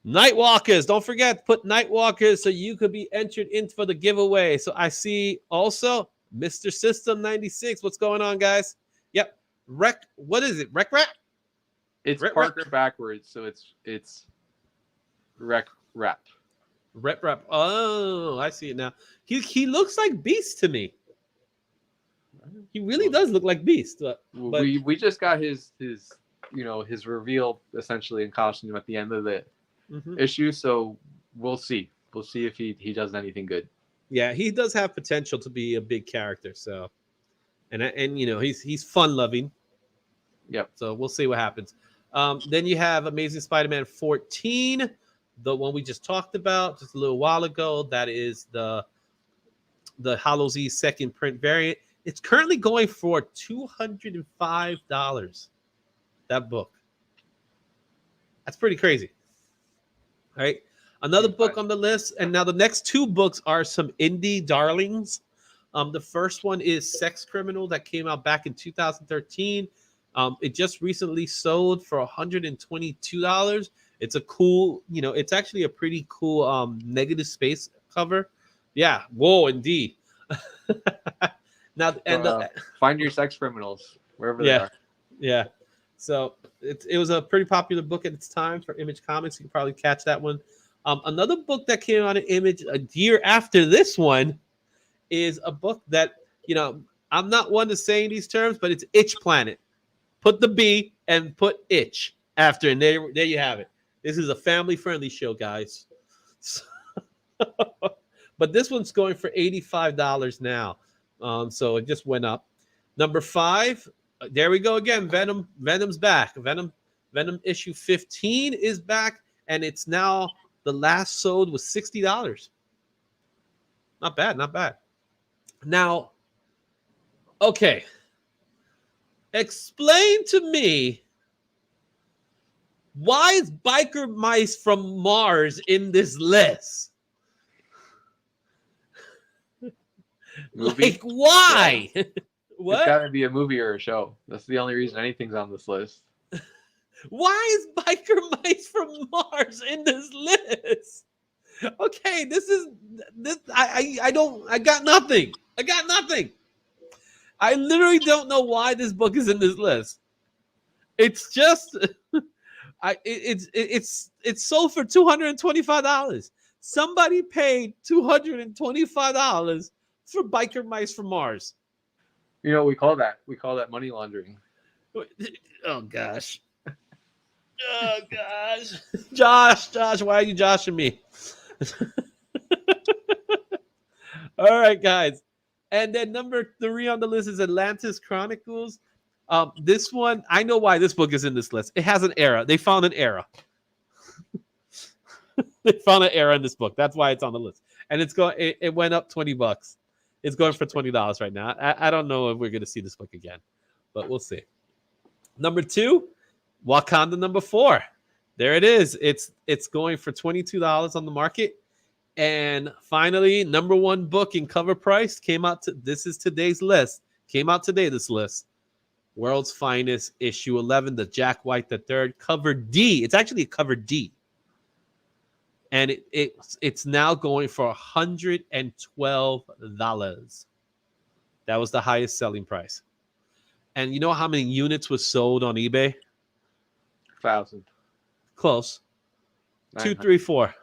[SPEAKER 2] Nightwalkers. Don't forget, put Nightwalkers so you could be entered in for the giveaway. So I see also Mr. System 96. What's going on, guys? Yep. What is it? Rec?
[SPEAKER 3] It's Parker backwards, so it's Rec Rap.
[SPEAKER 2] Rep. Oh, I see it now. He looks like Beast to me. He really does look like Beast. But
[SPEAKER 3] we just got his reveal essentially in costume at the end of the issue, so we'll see. We'll see if he does anything good.
[SPEAKER 2] Yeah, he does have potential to be a big character. So and you know he's fun loving.
[SPEAKER 3] Yep.
[SPEAKER 2] So we'll see what happens. Then you have Amazing Spider-Man 14, the one we just talked about just a little while ago. That is the Hollow Z second print variant. It's currently going for $205. That book. That's pretty crazy. All right. Another book on the list. And now the next two books are some indie darlings. The first one is Sex Criminal that came out back in 2013. It just recently sold for $122. It's a cool, you know, it's actually a pretty cool negative space cover. Yeah. Whoa, indeed. Now and
[SPEAKER 3] find your sex criminals wherever they are.
[SPEAKER 2] Yeah. So it was a pretty popular book at its time for Image Comics. You can probably catch that one. Another book that came out in Image a year after this one is a book that, you know, I'm not one to say in these terms, but it's Itch Planet. Put the B and put itch after, and there you have it. This is a family-friendly show, guys. But this one's going for $85 now. So it just went up. Number 5, there we go again. Venom's back. Venom issue 15 is back, and it's now the last sold was $60. Not bad, not bad. Now, okay. Explain to me, why is Biker Mice from Mars in this list?
[SPEAKER 3] Movie?
[SPEAKER 2] Like, why?
[SPEAKER 3] Yeah.
[SPEAKER 2] What?
[SPEAKER 3] It's got to be a movie or a show. That's the only reason anything's on this list.
[SPEAKER 2] Why is Biker Mice from Mars in this list? Okay, this. I got nothing. I literally don't know why this book is in this list. It's just, it's sold for $225. Somebody paid $225 for Biker Mice from Mars.
[SPEAKER 3] You know what we call that? We call that money laundering.
[SPEAKER 2] Oh gosh. Oh gosh. Josh, why are you joshing me? All right, guys. And then number 3 on the list is Atlantis Chronicles. This one, I know why this book is in this list. It has an era. They found an era. They found an era in this book. That's why it's on the list. And it went up $20. It's going for $20 right now. I don't know if we're going to see this book again, but we'll see. Number 2, Wakanda number 4. There it is. It's going for $22 on the market. And finally, number 1 book in cover price came out. This is today's list. Came out today, this list. World's Finest, issue 11, the Jack White III, cover D. It's actually a cover D. And it's now going for $112. That was the highest selling price. And you know how many units was sold on eBay?
[SPEAKER 3] 1,000.
[SPEAKER 2] Close.
[SPEAKER 3] 900.
[SPEAKER 2] 2, 3, 4.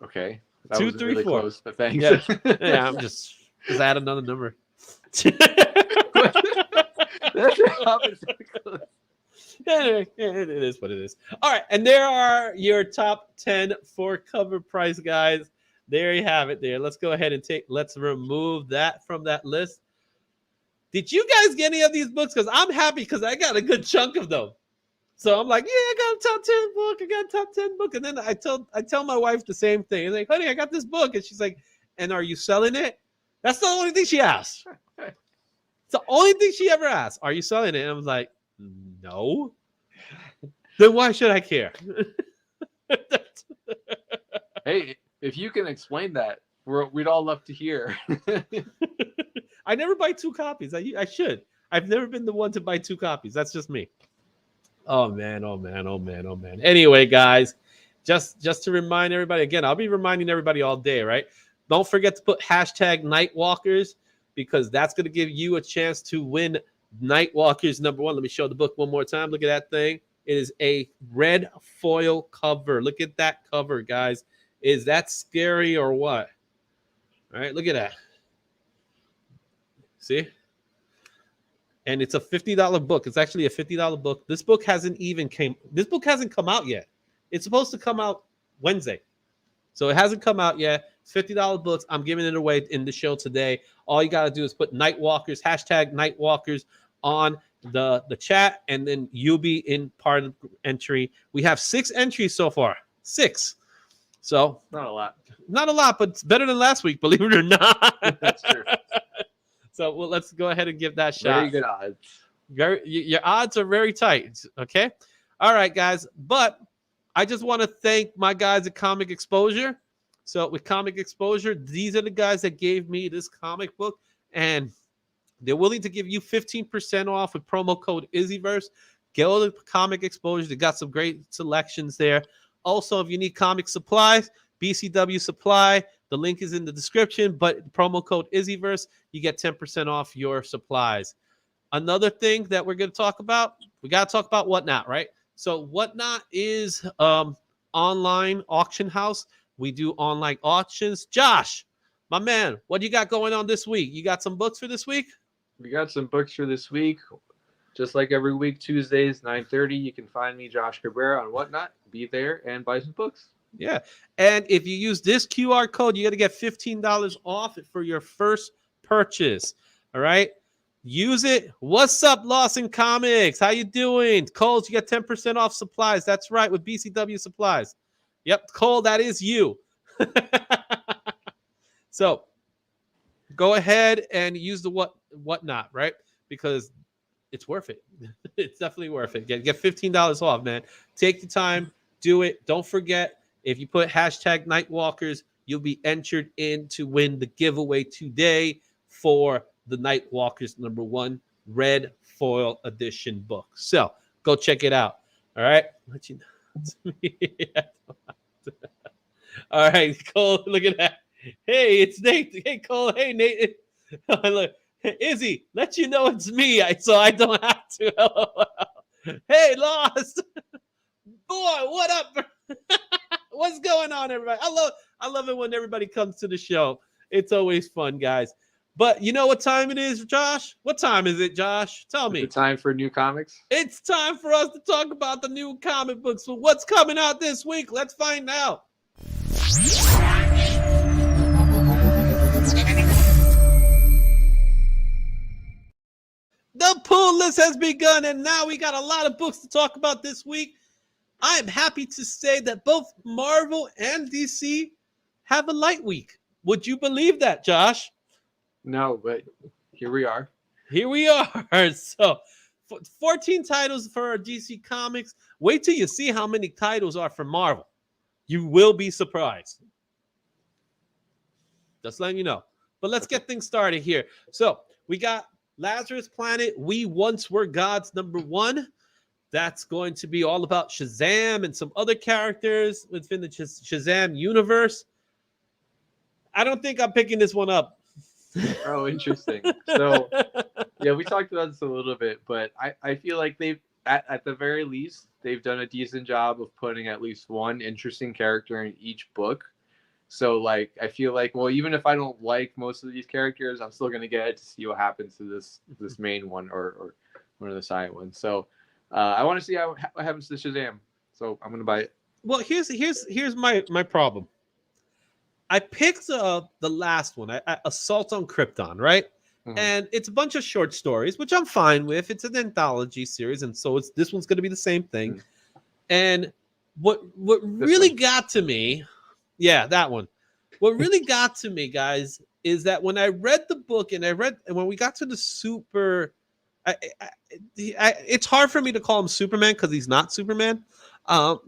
[SPEAKER 3] Okay. That
[SPEAKER 2] 2,
[SPEAKER 3] was
[SPEAKER 2] 3,
[SPEAKER 3] really
[SPEAKER 2] 4.
[SPEAKER 3] close, but thanks.
[SPEAKER 2] Yeah, yeah. I'm just add another number. Anyway, it is what it is. All right, and there are your top 10 for cover price, guys. There you have it. There. Let's go ahead and let's remove that from that list. Did you guys get any of these books? Because I'm happy because I got a good chunk of them. So I'm like, yeah, I got a top 10 book. I got a top 10 book. And then I tell my wife the same thing. I'm like, honey, I got this book. And she's like, and are you selling it? That's the only thing she asked. It's the only thing she ever asked. Are you selling it? And I was like, no. Then why should I care?
[SPEAKER 3] Hey, if you can explain that, we'd all love to hear.
[SPEAKER 2] I never buy 2 copies. I should. I've never been the one to buy 2 copies. That's just me. Oh man. Anyway, guys, just to remind everybody, again, I'll be reminding everybody all day, right? Don't forget to put hashtag Nightwalkers, because that's going to give you a chance to win Nightwalkers number 1. Let me show the book one more time. Look at that thing. It is a red foil cover. Look at that cover, guys. Is that scary or what? All right, look at that. See? And it's a $50 book. It's actually a $50 book. This book hasn't come out yet. It's supposed to come out Wednesday. So it hasn't come out yet. It's $50 books. I'm giving it away in the show today. All you got to do is put Nightwalkers, hashtag Nightwalkers on the chat, and then you'll be in part of the entry. We have 6 entries so far. 6. So
[SPEAKER 3] Not a lot.
[SPEAKER 2] not a lot, but it's better than last week, believe it or not.
[SPEAKER 3] That's true.
[SPEAKER 2] So well, let's go ahead and give that shot.
[SPEAKER 3] Very good odds.
[SPEAKER 2] Your odds are very tight. Okay. All right, guys. But I just want to thank my guys at ComicXposure. So with ComicXposure, these are the guys that gave me this comic book, and they're willing to give you 15% off with promo code Izzyverse. Go to ComicXposure. They got some great selections there. Also, if you need comic supplies, BCW Supply, the link is in the description, but promo code Izzyverse, you get 10% off your supplies. Another thing that we're going to talk about, we got to talk about Whatnot, right? So Whatnot is online auction house. We do online auctions. Josh, my man, what you got going on this week? You got some books for this week?
[SPEAKER 3] We got some books for this week. Just like every week, Tuesdays, 9:30, you can find me, Josh Cabrera, on Whatnot. Be there and buy some books.
[SPEAKER 2] Yeah. And if you use this QR code, you got to get $15 off for your first purchase. All right. Use it. What's up, Lawson Comics? How you doing? Coles, you get 10% off supplies. That's right, with BCW Supplies. Yep, Cole, that is you. So go ahead and use the Whatnot, right? Because it's worth it. It's definitely worth it. Get $15 off, man. Take the time, do it. Don't forget, if you put hashtag Nightwalkers, you'll be entered in to win the giveaway today for the Nightwalkers #1 red foil edition book. So go check it out. All right. Let you know. All right, Cole, look at that. Hey, it's Nate. Hey, Cole. Hey, Nate. Look, Izzy, let you know it's me, so I don't have to. Hey, Lost. Boy, what up? What's going on, everybody? I love it when everybody comes to the show. It's always fun, guys. But you know what time it is, Josh? What time is it, Josh? Tell me.
[SPEAKER 3] It's time for new comics.
[SPEAKER 2] It's time for us to talk about the new comic books. So what's coming out this week? Let's find out. The pull list has begun, and now we got a lot of books to talk about this week. I am happy to say that both Marvel and DC have a light week. Would you believe that, Josh?
[SPEAKER 3] No, but here we are.
[SPEAKER 2] Here we are. So 14 titles for DC Comics. Wait till you see how many titles are for Marvel. You will be surprised. Just letting you know. But let's get things started here. So we got Lazarus Planet, We Once Were Gods #1. That's going to be all about Shazam and some other characters within the Shazam universe. I don't think I'm picking this one up.
[SPEAKER 3] Oh, interesting. So, yeah, we talked about this a little bit, but I feel like they've, at the very least, they've done a decent job of putting at least one interesting character in each book. So, like, I feel like, well, even if I don't like most of these characters, I'm still going to get it to see what happens to this main one or one of the side ones. So, I want to see what happens to Shazam. So, I'm going to buy it.
[SPEAKER 2] Well, here's my problem. I picked the last one, Assault on Krypton, right? Mm-hmm. And it's a bunch of short stories, which I'm fine with. It's an anthology series, and so this one's going to be the same thing. Mm-hmm. And what really got to me, yeah, that one. What really got to me, guys, is that when I read the book and when we got to the super, it's hard for me to call him Superman because he's not Superman.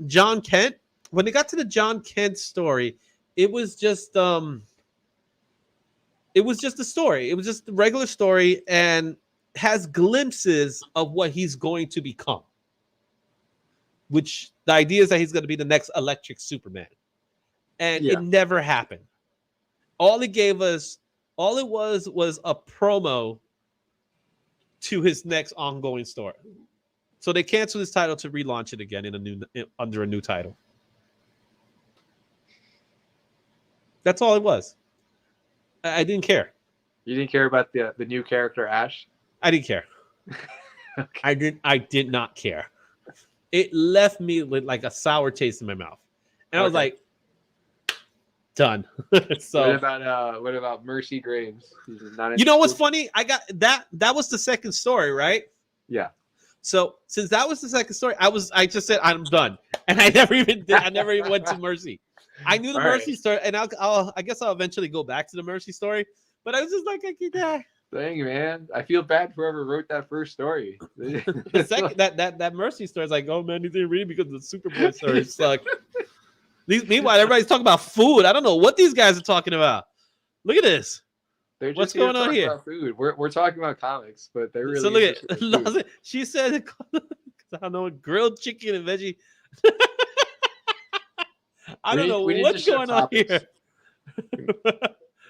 [SPEAKER 2] John Kent. When they got to the John Kent story, it was just a story. It was just a regular story and has glimpses of what he's going to become. Which the idea is that he's going to be the next Electric Superman. And it never happened. All it was a promo to his next ongoing story. So they canceled his title to relaunch it again under a new title. That's all it was. I didn't care.
[SPEAKER 3] You didn't care about the new character Ash?
[SPEAKER 2] I didn't care. Okay. I did not care. It left me with like a sour taste in my mouth. And I was like, Done. So
[SPEAKER 3] what about Mercy Graves? Not
[SPEAKER 2] you know what's
[SPEAKER 3] interested?
[SPEAKER 2] funny? I got that was the second story, right?
[SPEAKER 3] Yeah.
[SPEAKER 2] So since that was the second story, I just said I'm done, and I never even went to Mercy. I knew the
[SPEAKER 3] All
[SPEAKER 2] Mercy
[SPEAKER 3] right.
[SPEAKER 2] story, and I guess I'll eventually go back to the Mercy story. But I was just like, I can't die.
[SPEAKER 3] Dang, man, I feel bad for whoever wrote that first story.
[SPEAKER 2] The second that Mercy story is like, oh man, you didn't read it because the Superboy story sucked. Meanwhile, everybody's talking about food. I don't know what these guys are talking about. Look at this.
[SPEAKER 3] They're just
[SPEAKER 2] What's
[SPEAKER 3] here to
[SPEAKER 2] going on
[SPEAKER 3] talk
[SPEAKER 2] here?
[SPEAKER 3] about food. We're talking about comics, but they're really
[SPEAKER 2] So look
[SPEAKER 3] interested in food.
[SPEAKER 2] at she said, I don't know, grilled chicken and veggie. I don't know
[SPEAKER 3] We need to
[SPEAKER 2] what's
[SPEAKER 3] shift
[SPEAKER 2] going on
[SPEAKER 3] topics.
[SPEAKER 2] here.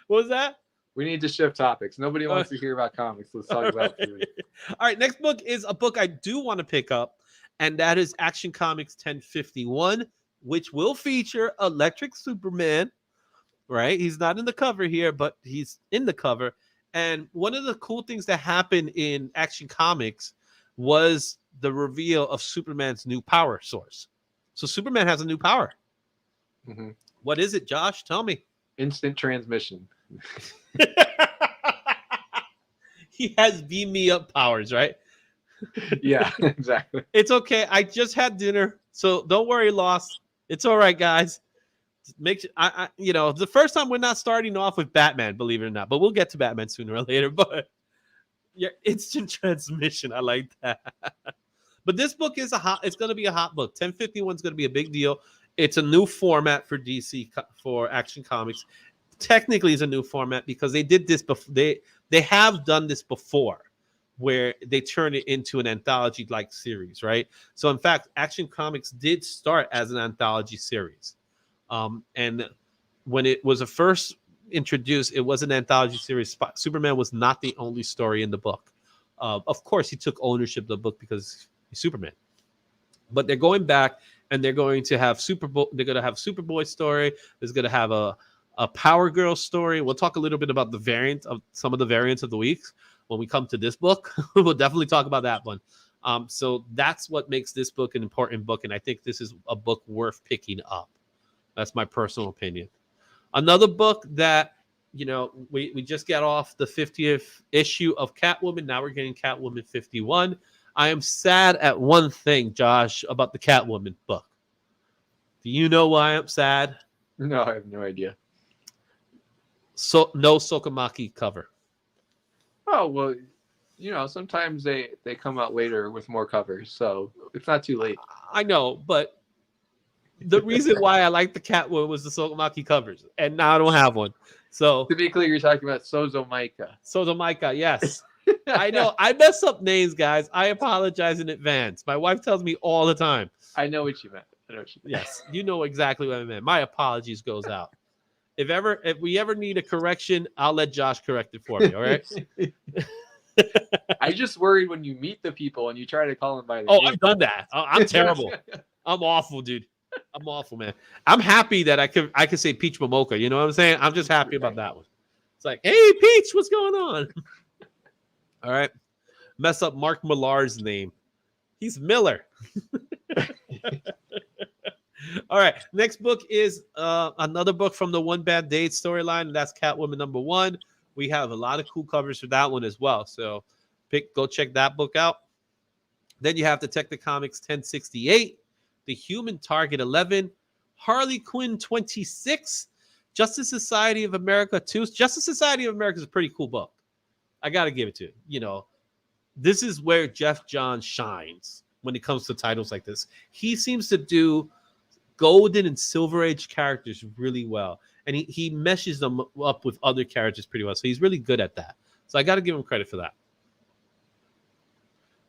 [SPEAKER 2] What was that?
[SPEAKER 3] We need to shift topics. Nobody wants to hear about comics. Let's talk about food.
[SPEAKER 2] All right, next book is a book I do want to pick up, and that is Action Comics 1051, which will feature Electric Superman. Right? He's not in the cover here, but he's in the cover. And one of the cool things that happened in Action Comics was the reveal of Superman's new power source. So Superman has a new power.
[SPEAKER 3] Mm-hmm.
[SPEAKER 2] What is it, Josh? Tell me.
[SPEAKER 3] Instant transmission.
[SPEAKER 2] He has beam me up powers, right?
[SPEAKER 3] Yeah, exactly.
[SPEAKER 2] It's okay. I just had dinner, so don't worry, Lost. It's all right, guys. Make the first time we're not starting off with Batman, believe it or not, but we'll get to Batman sooner or later. But yeah, instant transmission, I like that. But this book is it's going to be a hot book. 1051 is going to be a big deal. It's a new format for DC, for Action Comics. Technically, it's a new format because they did this before. They have done this before, where they turn it into an anthology-like series, right? So in fact, Action Comics did start as an anthology series. And when it was first introduced, it was an anthology series. Superman was not the only story in the book. Of course, he took ownership of the book because he's Superman. But they're going back, and they're going to have They're going to have Superboy story. There's going to have a Power Girl story. We'll talk a little bit about some of the variants of the weeks when we come to this book. We'll definitely talk about that one. So that's what makes this book an important book, and I think this is a book worth picking up. That's my personal opinion. Another book that, we just got off the 50th issue of Catwoman. Now we're getting Catwoman 51. I am sad at one thing, Josh, about the Catwoman book. Do you know why I'm sad?
[SPEAKER 3] No, I have no idea.
[SPEAKER 2] So no Sokomaki cover.
[SPEAKER 3] Oh, well, sometimes they come out later with more covers, so it's not too late.
[SPEAKER 2] I know, but the reason why I like the Catwoman was the Sokomaki covers, and now I don't have one. So
[SPEAKER 3] To be clear, you're talking about Sozo
[SPEAKER 2] Maika, yes. I know. I mess up names, guys. I apologize in advance. My wife tells me all the time.
[SPEAKER 3] I know what you meant.
[SPEAKER 2] Yes, you know exactly what I meant. My apologies goes out. If we ever need a correction, I'll let Josh correct it for me. All right.
[SPEAKER 3] I just worried when you meet the people and you try to call them by their name.
[SPEAKER 2] I've done that. I'm terrible. I'm awful, dude. I'm awful, man. I'm happy that I could say Peach Momoka. You know what I'm saying? I'm just happy about that one. It's like, hey, Peach, what's going on? All right. Mess up Mark Millar's name. He's Miller. All right. Next book is another book from the One Bad Date storyline, and that's Catwoman #1. We have a lot of cool covers for that one as well. So go check that book out. Then you have Detective Comics 1068, The Human Target 11, Harley Quinn 26, Justice Society of America 2. Justice Society of America is a pretty cool book. I got to give it to you. This is where Jeff Johns shines when it comes to titles like this. He seems to do golden and silver age characters really well, and he meshes them up with other characters pretty well. So he's really good at that. So I got to give him credit for that.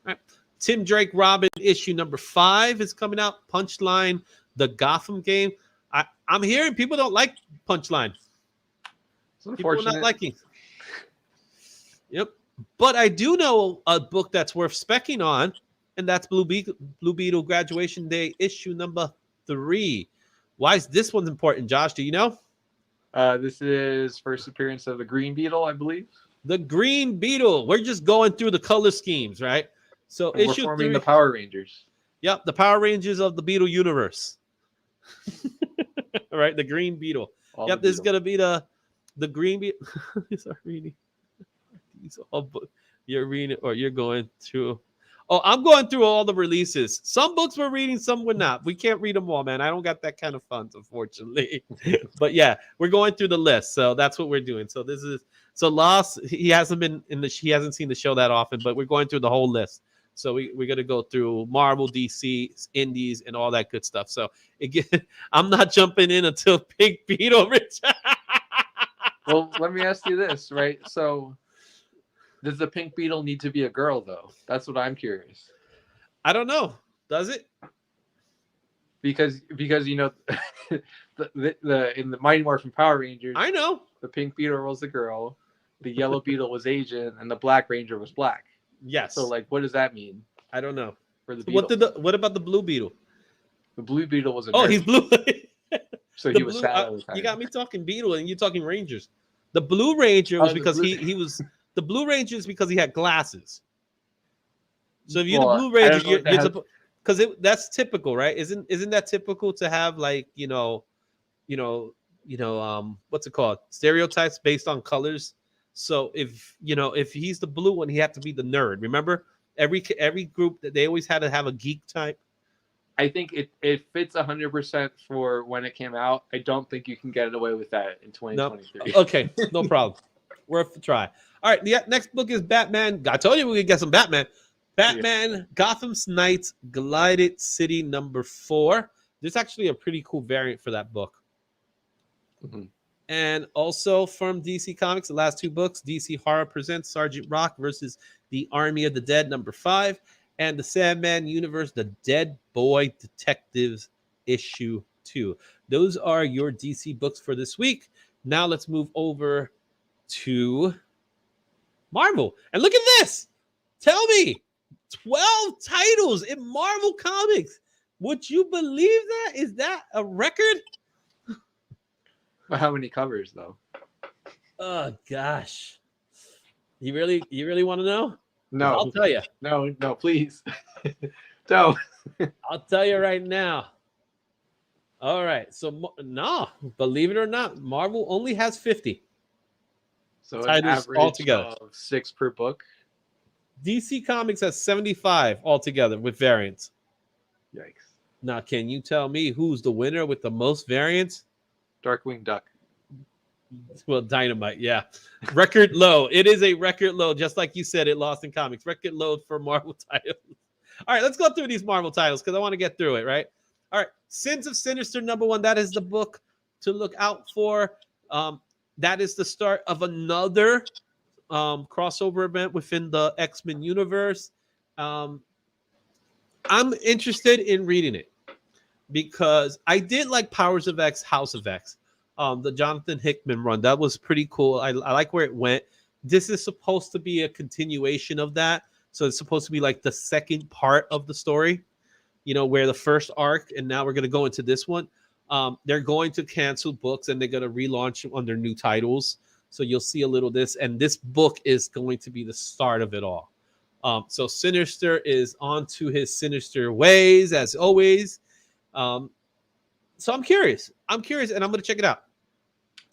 [SPEAKER 2] All right. Tim Drake Robin issue #5 is coming out. Punchline, the Gotham game. I'm hearing people don't like Punchline. People are not liking. Yep. But I do know a book that's worth specking on, and that's Blue Beetle Graduation Day issue #3. Why is this one important, Josh? Do you know?
[SPEAKER 3] This is first appearance of the Green Beetle, I believe.
[SPEAKER 2] The Green Beetle. We're just going through the color schemes, right? So
[SPEAKER 3] and
[SPEAKER 2] issue
[SPEAKER 3] we're forming
[SPEAKER 2] 3.
[SPEAKER 3] the Power Rangers.
[SPEAKER 2] Yep, the Power Rangers of the Beetle universe. All right, the Green Beetle.
[SPEAKER 3] All
[SPEAKER 2] Yep,
[SPEAKER 3] the
[SPEAKER 2] this is
[SPEAKER 3] Beatles.
[SPEAKER 2] gonna be the green beat. These are reading. These all you're reading or you're going through. Oh, I'm going through all the releases. Some books we're reading, some we're not. We can't read them all, man. I don't got that kind of funds, unfortunately. But yeah, we're going through the list, so that's what we're doing. So this is Lost. He hasn't been he hasn't seen the show that often, but we're going through the whole list. So we're gonna go through Marvel, DC, Indies, and all that good stuff. So again, I'm not jumping in until Pink Beetle, Rich.
[SPEAKER 3] Well, let me ask you this, right? So, does the Pink Beetle need to be a girl, though? That's what I'm curious.
[SPEAKER 2] I don't know. Does it?
[SPEAKER 3] Because you know, the in the Mighty Morphin Power Rangers,
[SPEAKER 2] I know.
[SPEAKER 3] the Pink Beetle was the girl, the Yellow Beetle was Asian, and the Black Ranger was black.
[SPEAKER 2] Yes.
[SPEAKER 3] So, like, what does that mean
[SPEAKER 2] I don't know.
[SPEAKER 3] for the Beetle?
[SPEAKER 2] What about the Blue Beetle?
[SPEAKER 3] The Blue Beetle was a
[SPEAKER 2] Oh,
[SPEAKER 3] nerd,
[SPEAKER 2] he's blue.
[SPEAKER 3] so
[SPEAKER 2] The
[SPEAKER 3] he was
[SPEAKER 2] blue,
[SPEAKER 3] sad all the time.
[SPEAKER 2] you got me talking Beetle and you talking Rangers. The Blue Ranger was
[SPEAKER 3] the
[SPEAKER 2] because
[SPEAKER 3] Blue-
[SPEAKER 2] he was the Blue Ranger is because he had glasses. So if you're
[SPEAKER 3] Well,
[SPEAKER 2] the Blue
[SPEAKER 3] I
[SPEAKER 2] Ranger,
[SPEAKER 3] don't know what that has-
[SPEAKER 2] because that's typical, right? Isn't that typical to have like what's it called? Stereotypes based on colors. So if he's the blue one, he had to be the nerd. Remember, every group that they always had to have a geek type.
[SPEAKER 3] I think it fits 100% for when it came out. I don't think you can get away with that in 2023.
[SPEAKER 2] Okay, no problem. Worth a try. All right, the next book is Batman. I told you we could get some Batman. Batman Gotham Knights Glided City #4. There's actually a pretty cool variant for that book.
[SPEAKER 3] Mhm.
[SPEAKER 2] And also from DC Comics, the last two books, DC Horror presents Sergeant Rock versus the Army of the Dead #5, and the Sandman Universe, The Dead Boy Detectives issue 2. Those are your DC books for this week. Now let's move over to Marvel. And look at this. Tell me, 12 titles in Marvel Comics. Would you believe that? Is that a record?
[SPEAKER 3] But how many covers though?
[SPEAKER 2] Oh gosh. You really want to know?
[SPEAKER 3] No,
[SPEAKER 2] I'll tell you.
[SPEAKER 3] no, please. No.
[SPEAKER 2] I'll tell you right now. All right. So no, believe it or not, Marvel only has 50.
[SPEAKER 3] So an
[SPEAKER 2] Titles
[SPEAKER 3] average
[SPEAKER 2] altogether.
[SPEAKER 3] of 6 per book.
[SPEAKER 2] DC Comics has 75 altogether with variants.
[SPEAKER 3] Yikes.
[SPEAKER 2] Now, can you tell me who's the winner with the most variants?
[SPEAKER 3] Darkwing Duck.
[SPEAKER 2] Well, Dynamite, yeah. Record low. It is a record low, just like you said, it lost in comics. Record low for Marvel titles. All right, let's go through these Marvel titles because I want to get through it, right? All right, Sins of Sinister #1. That is the book to look out for. That is the start of another crossover event within the X-Men universe. I'm interested in reading it because I did like Powers of X, House of X, the Jonathan Hickman run. That was pretty cool. I like where it went. This is supposed to be a continuation of that. So it's supposed to be like the second part of the story, where the first arc, and now we're going to go into this one. They're going to cancel books and they're going to relaunch under new titles. So you'll see a little of this. And this book is going to be the start of it all. So Sinister is on to his sinister ways, as always. So I'm curious, and I'm going to check it out.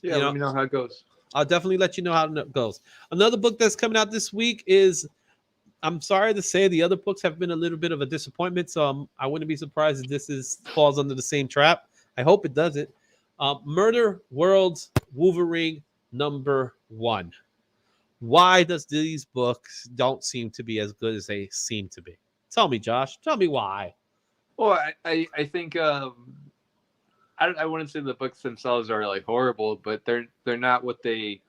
[SPEAKER 3] Yeah, let me know how it goes.
[SPEAKER 2] I'll definitely let you know how it goes. Another book that's coming out this week is, I'm sorry to say, the other books have been a little bit of a disappointment, so I wouldn't be surprised if this falls under the same trap. I hope it doesn't. Murder World's Wolverine #1. Why does these books don't seem to be as good as they seem to be? Tell me, Josh. Tell me why.
[SPEAKER 3] Well, I think I wouldn't say the books themselves are like horrible, but they're not what they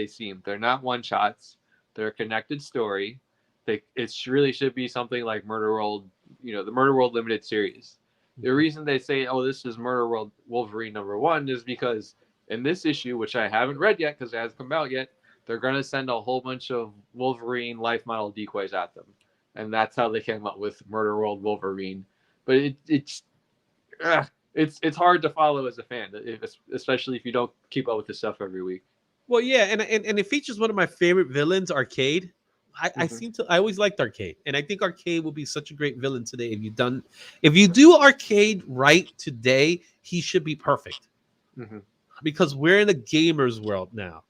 [SPEAKER 3] seem. They're not one shots. They're a connected story. It really should be something like Murder World, the Murder World limited series. The reason they say, oh, this is Murder World Wolverine #1 is because in this issue, which I haven't read yet because it hasn't come out yet, they're going to send a whole bunch of Wolverine life model decoys at them. And that's how they came up with Murder World Wolverine. But it's hard to follow as a fan, especially if you don't keep up with this stuff every week.
[SPEAKER 2] Well, yeah, and it features one of my favorite villains, Arcade. I always liked Arcade, and I think Arcade will be such a great villain today. If you do Arcade right today, he should be perfect.
[SPEAKER 3] Mm-hmm.
[SPEAKER 2] because we're in a gamer's world now.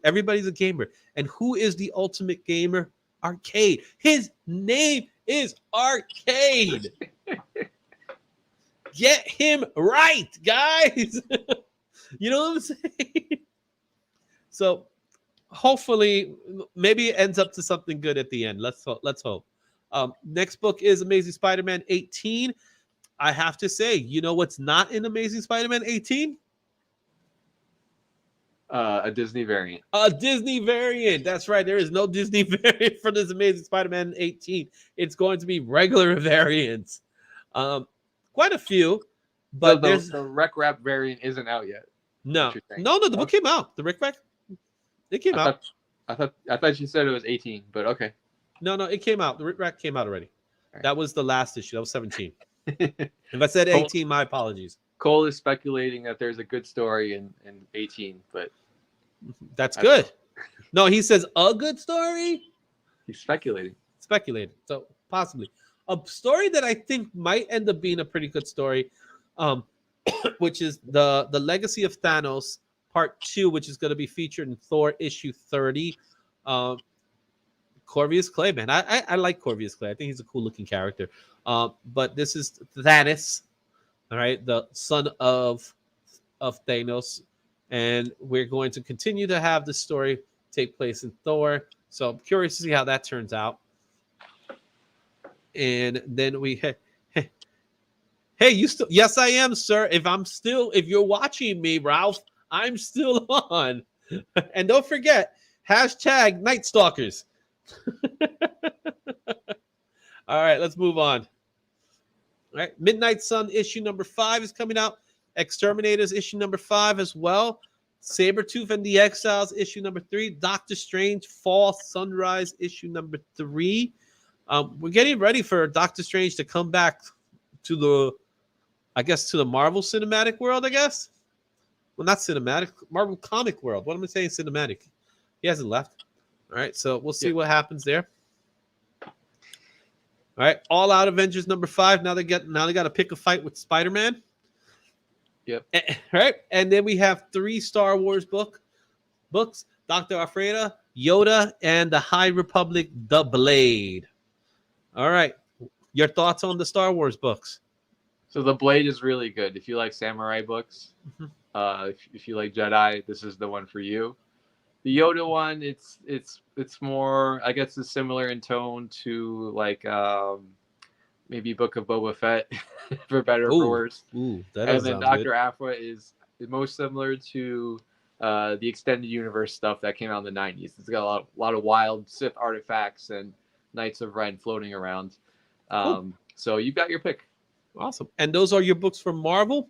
[SPEAKER 2] Everybody's a gamer. And who is the ultimate gamer? Arcade. His name is Arcade. Get him right, guys. You know what I'm saying? So hopefully, maybe it ends up to something good at the end. Let's hope. Next book is Amazing Spider-Man 18. I have to say, you know what's not in Amazing Spider-Man 18?
[SPEAKER 3] A Disney variant.
[SPEAKER 2] A Disney variant. That's right. There is no Disney variant for this Amazing Spider-Man 18. It's going to be regular variants. Quite a few, but there's
[SPEAKER 3] the Rec Rap variant isn't out yet.
[SPEAKER 2] no. The book came out. The Rick Rack. It came out.
[SPEAKER 3] I thought you said it was 18, but okay.
[SPEAKER 2] No, it came out. The Rick Rack came out already.
[SPEAKER 3] Right.
[SPEAKER 2] That was the last issue. That was 17. If I said 18, my apologies.
[SPEAKER 3] Cole is speculating that there's a good story in 18, but
[SPEAKER 2] that's good. No, he says a good story.
[SPEAKER 3] He's speculating.
[SPEAKER 2] So possibly a story that I think might end up being a pretty good story, which is the Legacy of Thanos Part 2, which is going to be featured in Thor issue 30. Corvus Clay, man. I like Corvus Clay. I think he's a cool looking character. But this is Thanos, all right, the son of Thanos. And we're going to continue to have the story take place in Thor. So I'm curious to see how that turns out. And then hey, you still? Yes, I am, sir. If you're watching me, Ralph, I'm still on. And don't forget, hashtag Night Stalkers. All right, let's move on. All right, Midnight Sun issue number 5 is coming out. Exterminators issue number 5 as well. Sabretooth and the Exiles issue number 3. Doctor Strange Fall Sunrise issue number 3. We're getting ready for Doctor Strange to come back to the Marvel cinematic world, I guess. Well, not cinematic, Marvel comic world. What am I saying? Cinematic. He hasn't left. All right, so we'll see what happens there. All right, All Out Avengers number 5. Now they got to pick a fight with Spider-Man.
[SPEAKER 3] Yep.
[SPEAKER 2] All right, and then we have 3 Star Wars books: Dr. Alfreda, Yoda, and the High Republic, The Blade. All right, your thoughts on the Star Wars books?
[SPEAKER 3] So The Blade is really good. If you like samurai books, if you like Jedi, this is the one for you. The Yoda one, it's more, I guess, it's similar in tone to like maybe Book of Boba Fett, for better or for worse.
[SPEAKER 2] And
[SPEAKER 3] then Dr. Aphra is most similar to the extended universe stuff that came out in the 90s. It's got a lot of wild Sith artifacts and Knights of Ren floating around. So you've got your pick.
[SPEAKER 2] Awesome. And those are your books from Marvel.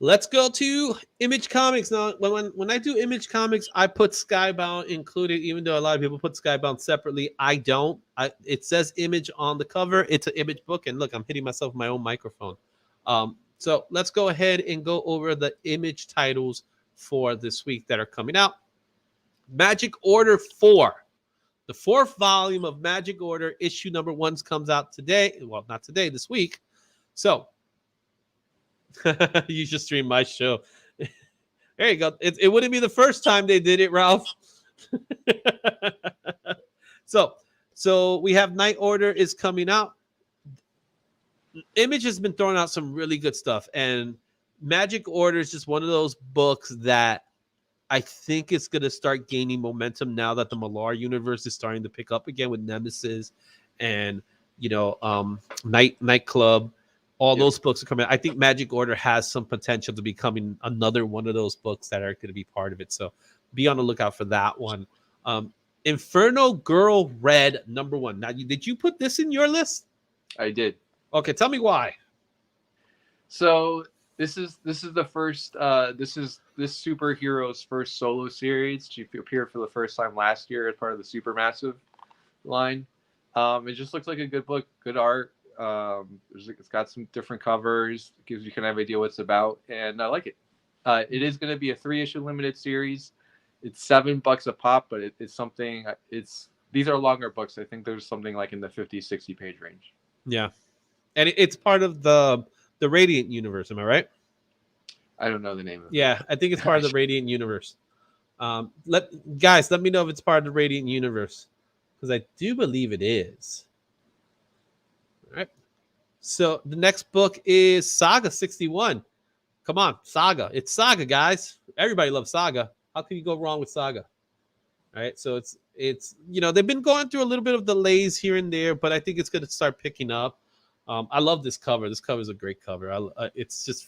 [SPEAKER 2] Let's go to Image Comics. Now, when I do Image Comics, I put Skybound included, even though a lot of people put Skybound separately. I don't. It says Image on the cover. It's an Image book. And look, I'm hitting myself with my own microphone. So let's go ahead and go over the Image titles for this week that are coming out. Magic Order 4. The 4th volume of Magic Order, issue number 1 comes out today. Well, not today, this week. So you should stream my show. There you go. It wouldn't be the first time they did it, Ralph. So we have Night Order is coming out. Image has been throwing out some really good stuff, and Magic Order is just one of those books that I think it's going to start gaining momentum now that the Millar universe is starting to pick up again with Nemesis and, Nightclub. All those books are coming. I think Magic Order has some potential to becoming another one of those books that are going to be part of it. So be on the lookout for that one. Inferno Girl Red number 1. Now, did you put this in your list?
[SPEAKER 3] I did.
[SPEAKER 2] Okay, tell me why.
[SPEAKER 3] So this is the first. This superhero's first solo series. She appeared for the first time last year as part of the Supermassive line. It just looks like a good book, good art. It's got some different covers, gives you kind of idea what it's about, and I like it. It is going to be a 3-issue limited series. It's $7 a pop, but it's something. These are longer books. I think there's something like in the 50-60 page range.
[SPEAKER 2] Yeah, and it's part of the Radiant universe. Am I right?
[SPEAKER 3] I don't know the name of it.
[SPEAKER 2] Yeah, I think it's part of the Radiant Universe. Let me know if it's part of the Radiant Universe, because I do believe it is. All right. So the next book is Saga 61. Come on, Saga. It's Saga, guys. Everybody loves Saga. How can you go wrong with Saga? All right. So it's they've been going through a little bit of delays here and there, but I think it's going to start picking up. I love this cover. This cover is a great cover. It's just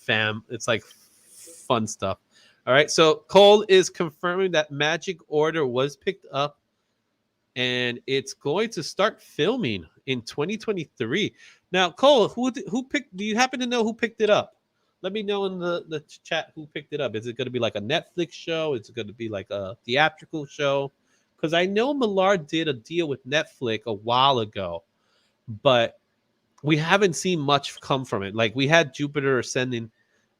[SPEAKER 2] It's like fun stuff. All right. So Cole is confirming that Magic Order was picked up, and it's going to start filming in 2023. Now, Cole, who picked? Do you happen to know who picked it up? Let me know in the chat who picked it up. Is it going to be like a Netflix show? Is it going to be like a theatrical show? Because I know Millard did a deal with Netflix a while ago, but we haven't seen much come from it. Like, we had Jupiter Ascending,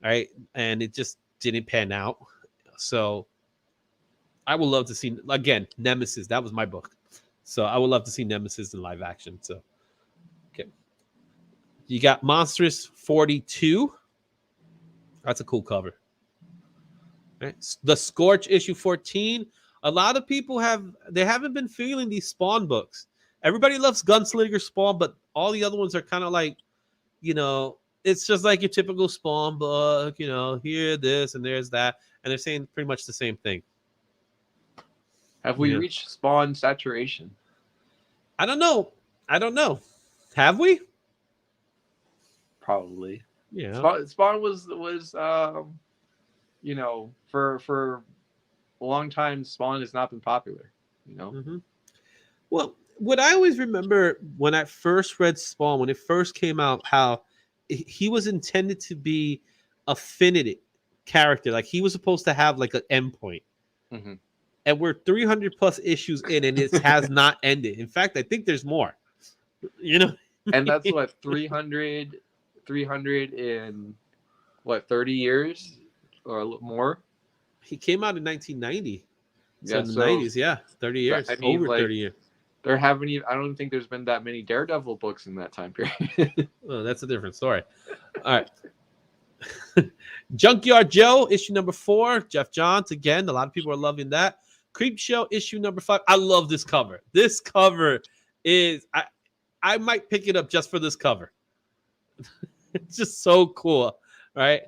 [SPEAKER 2] right? And it just didn't pan out. So I would love to see, again, Nemesis. That was my book. So I would love to see Nemesis in live action. So, okay. You got Monstrous 42. That's a cool cover. Right. The Scorch issue 14. A lot of people haven't been feeling these Spawn books. Everybody loves Gunslinger Spawn, but all the other ones are kind of like, it's just like your typical Spawn book, here, this, and there's that. And they're saying pretty much the same thing.
[SPEAKER 3] Have we reached Spawn saturation? I
[SPEAKER 2] don't know. Have we?
[SPEAKER 3] Probably.
[SPEAKER 2] Yeah.
[SPEAKER 3] Spawn was for a long time, Spawn has not been popular.
[SPEAKER 2] Mm-hmm. Well, what I always remember when I first read Spawn, when it first came out, how he was intended to be a finite character. Like, he was supposed to have like an endpoint.
[SPEAKER 3] Mm-hmm.
[SPEAKER 2] And we're 300 plus issues in, and it has not ended. In fact, I think there's more.
[SPEAKER 3] And that's what 300 in 30 years or a little more.
[SPEAKER 2] He came out in 1990. So in the 90s, 30 years.
[SPEAKER 3] I mean,
[SPEAKER 2] over 30 years.
[SPEAKER 3] I don't even think there's been that many Daredevil books in that time period.
[SPEAKER 2] Oh, that's a different story. All right. Junkyard Joe, issue number 4. Jeff Johns, again, a lot of people are loving that. Creep Show, issue number 5. I love this cover. This cover is, I might pick it up just for this cover. It's just so cool, right?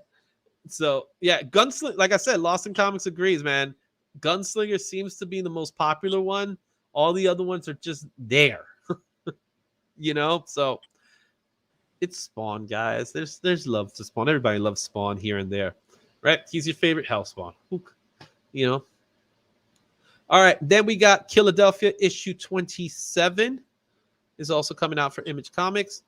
[SPEAKER 2] So, yeah, Gunslinger, like I said, Lost in Comics agrees, man. Gunslinger seems to be the most popular one. All the other ones are just there. So it's Spawn, guys. There's love to Spawn. Everybody loves Spawn here and there, right? He's your favorite house Spawn. All right, then we got Philadelphia issue 27 is also coming out for Image Comics.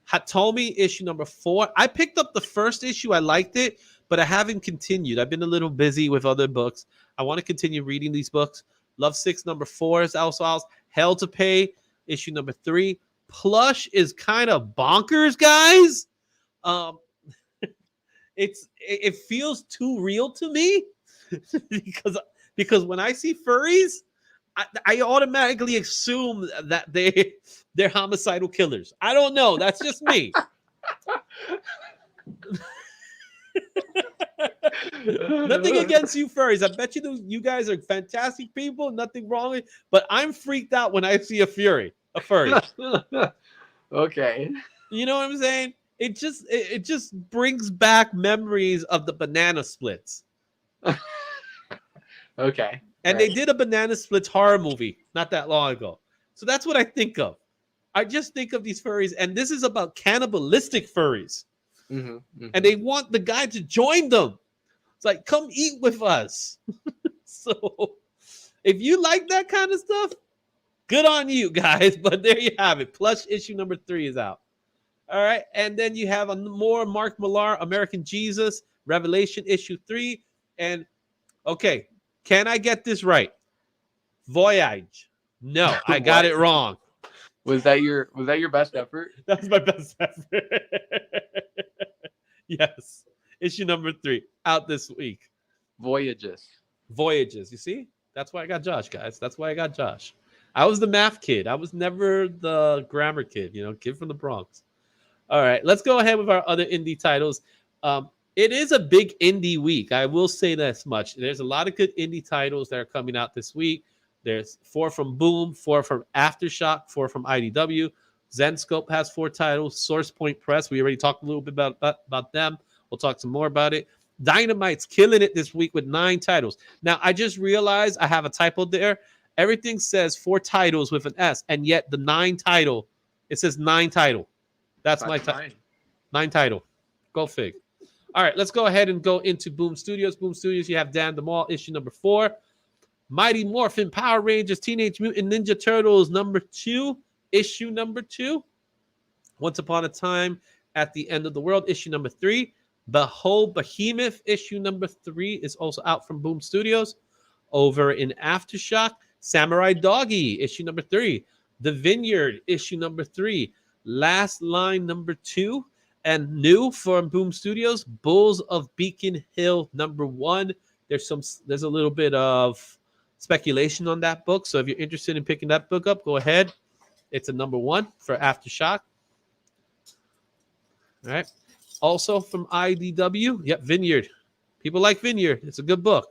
[SPEAKER 2] Hatomi issue number 4. I picked up the first issue. I liked it, but I haven't continued. I've been a little busy with other books. I want to continue reading these books. Love 6 number 4 is also out. Hell to Pay issue number 3. Plush is kind of bonkers, guys. It feels too real to me because when I see furries, I automatically assume that they're homicidal killers. I don't know. That's just me. Nothing against you furries. I bet you guys are fantastic people. Nothing wrong with it. But I'm freaked out when I see a furry.
[SPEAKER 3] Okay.
[SPEAKER 2] You know what I'm saying? It just brings back memories of the Banana Splits.
[SPEAKER 3] Okay.
[SPEAKER 2] And They did a Banana Splits horror movie not that long ago. So that's what I think of. I just think of these furries, and this is about cannibalistic furries.
[SPEAKER 3] Mm-hmm, mm-hmm.
[SPEAKER 2] And they want the guy to join them. It's like, come eat with us. So if you like that kind of stuff, good on you guys. But there you have it. Plush issue number 3 is out. All right. And then you have more Mark Millar, American Jesus, Revelation issue 3. And okay, can I get this right? Voyage. No, I got it wrong.
[SPEAKER 3] Was that your best effort?
[SPEAKER 2] That was my best effort. Yes. Issue number 3 out this week.
[SPEAKER 3] Voyages.
[SPEAKER 2] You see? That's why I got Josh, guys. That's why I got Josh. I was the math kid. I was never the grammar kid, kid from the Bronx. All right, let's go ahead with our other indie titles. It is a big indie week. I will say this much. There's a lot of good indie titles that are coming out this week. There's 4 from Boom, 4 from Aftershock, 4 from IDW. Zenscope has 4 titles. Source Point Press, we already talked a little bit about them. We'll talk some more about it. Dynamite's killing it this week with 9 titles. Now, I just realized I have a typo there. Everything says 4 titles with an S, and yet the 9 title, it says 9 title. That's my title. 9 title. Go fig. All right, let's go ahead and go into Boom Studios. Boom Studios, you have Dan the Mall, issue number 4. Mighty Morphin Power Rangers Teenage Mutant Ninja Turtles number 2, issue number 2. Once Upon a Time at the End of the World, issue number 3. The Whole Behemoth, issue number 3, is also out from Boom Studios. Over in Aftershock, Samurai Doggy, issue number 3. The Vineyard, issue number 3. Last Line number 2. And new from Boom Studios, Bulls of Beacon Hill number 1. There's a little bit of speculation on that book. So if you're interested in picking that book up, go ahead. It's a number 1 for Aftershock. All right. Also from IDW, yep, Vineyard. People like Vineyard. It's a good book.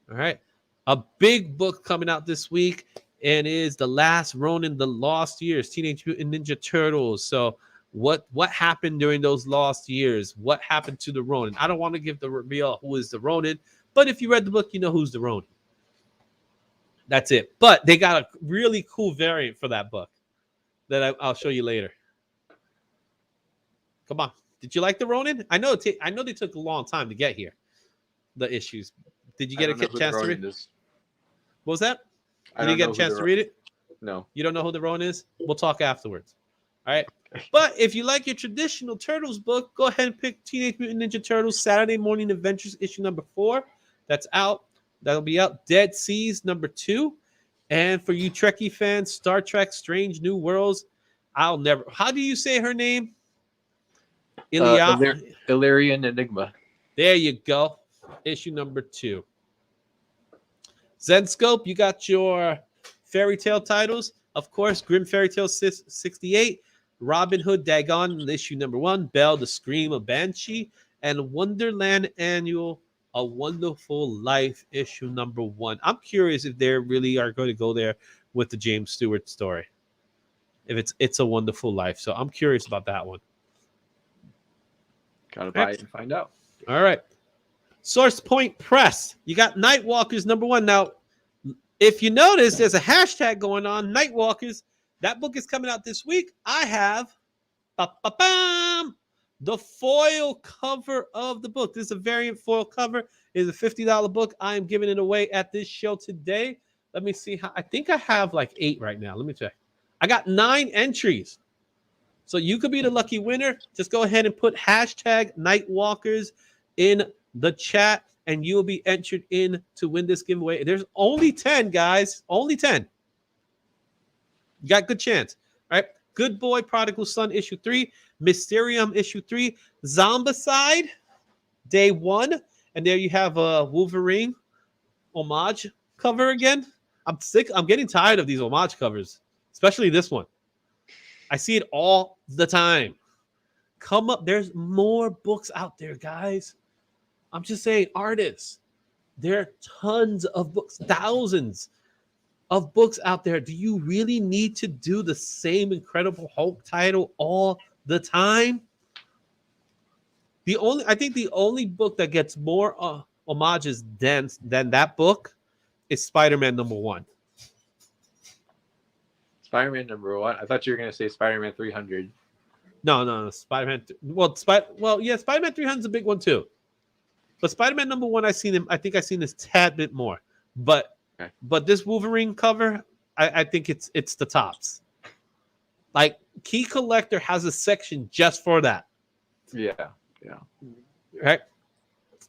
[SPEAKER 2] All right. A big book coming out this week, and is The Last Ronin, The Lost Years, Teenage Mutant Ninja Turtles. So what happened during those lost years? What happened to the Ronin? I don't want to give the reveal who is the Ronin, but if you read the book, you know who's the Ronin. That's it. But they got a really cool variant for that book that I'll show you later. Come on. Did you like the Ronin? I know they took a long time to get here, the issues. Did you get a chance to read it? What was that? Did you get a chance to read it?
[SPEAKER 3] No.
[SPEAKER 2] You don't know who the Ronin is? We'll talk afterwards. All right. But if you like your traditional Turtles book, go ahead and pick Teenage Mutant Ninja Turtles Saturday Morning Adventures issue number 4. That's out. That'll be out. Dead Seas number 2. And for you Trekkie fans, Star Trek Strange New Worlds. How do you say her name?
[SPEAKER 3] Illyrian Enigma.
[SPEAKER 2] There you go. Issue number 2. Zenscope, you got your fairy tale titles. Of course, Grim Fairy Tale 68, Robin Hood Dagon, issue number 1, Belle, the Scream of Banshee, and Wonderland Annual, A Wonderful Life, issue number 1. I'm curious if they really are going to go there with the James Stewart story. If it's A Wonderful Life. So I'm curious about that one.
[SPEAKER 3] Gotta buy it and find out.
[SPEAKER 2] All right. Source Point Press. You got Nightwalkers number 1. Now, if you notice, there's a hashtag going on, Nightwalkers. That book is coming out this week. I have the foil cover of the book. This is a variant foil cover. It is a $50 book. I am giving it away at this show today. Let me see how. I think I have like 8 right now. Let me check. I got 9 entries. So you could be the lucky winner. Just go ahead and put hashtag Nightwalkers in the chat, and you'll be entered in to win this giveaway. There's only 10, guys. Only 10. You got a good chance. All right. Good Boy Prodigal Son, issue 3. Mysterium, issue 3. Zombicide, day 1. And there you have a Wolverine homage cover again. I'm sick. I'm getting tired of these homage covers, especially this one. I see it all the time. Come up. There's more books out there, guys. I'm just saying, artists. There are tons of books, thousands of books out there. Do you really need to do the same Incredible Hulk title all the time? I think the only book that gets more homages than that book is Spider-Man number 1.
[SPEAKER 3] Spider-Man number 1. I thought you were going to say Spider-Man 300.
[SPEAKER 2] No. Spider-Man. Spider-Man 300 is a big one too. But Spider-Man number 1, I think I've seen this tad bit more. But this Wolverine cover, I think it's the tops. Like Key Collector has a section just for that.
[SPEAKER 3] Yeah.
[SPEAKER 2] Right.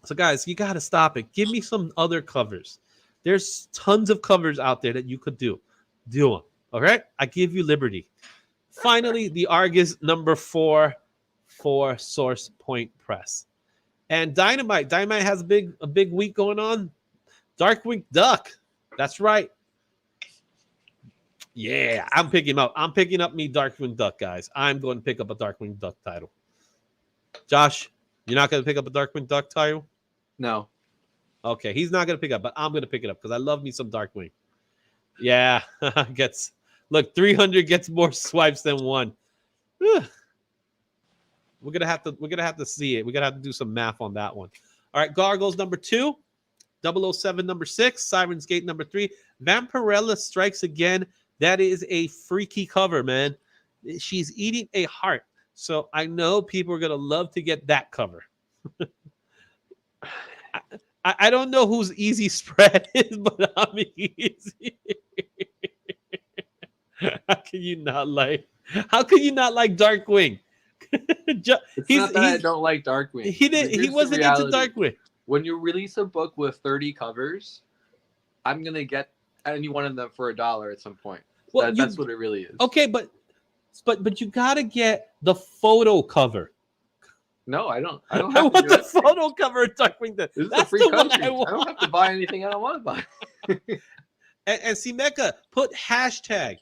[SPEAKER 2] So guys, you got to stop it. Give me some other covers. There's tons of covers out there that you could do. Do them. All right. I give you liberty. Finally, the Argus number 4 for Source Point Press. And Dynamite has a big week going on. Darkwing Duck. That's right. Yeah, I'm picking him up. I'm picking up me Darkwing Duck, guys. I'm going to pick up a Darkwing Duck title. Josh, You're not gonna pick up a Darkwing Duck title?
[SPEAKER 3] No.
[SPEAKER 2] Okay, he's not gonna pick up, but I'm gonna pick it up because I love me some Darkwing. Yeah, look, 300 gets more swipes than one. We're gonna have to see it. We're gonna have to do some math on that one. All right, Gargoyles number 2, 007 number 6, Siren's Gate number 3, Vampirella Strikes Again. That is a freaky cover, man. She's eating a heart, so I know people are gonna love to get that cover. I don't know whose easy spread is, but I'm easy. How can you not like Darkwing?
[SPEAKER 3] It's not that I don't like Darkwing.
[SPEAKER 2] He wasn't into Darkwing.
[SPEAKER 3] When you release a book with 30 covers, I'm gonna get any one of them for $1 at some point.
[SPEAKER 2] Well,
[SPEAKER 3] that's what it really is.
[SPEAKER 2] Okay, but you gotta get the photo cover.
[SPEAKER 3] No, I don't.
[SPEAKER 2] I want the photo cover of Darkwing.
[SPEAKER 3] This is the free country. I don't have to buy anything I don't want to buy.
[SPEAKER 2] and see, Mecca, put hashtag.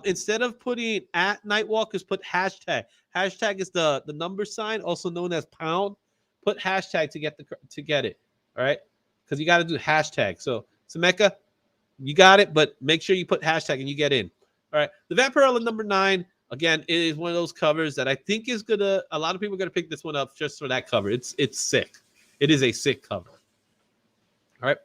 [SPEAKER 2] Instead of putting at Nightwalkers, put hashtag. Hashtag is the number sign, also known as pound. Put hashtag to get it. All right, because you got to do hashtag. So Mecca, you got it, but make sure you put hashtag and you get in. All right, the Vampirella number 9. Again, it is one of those covers that I think is a lot of people are gonna pick this one up just for that cover. It's sick. It is a sick cover. All right,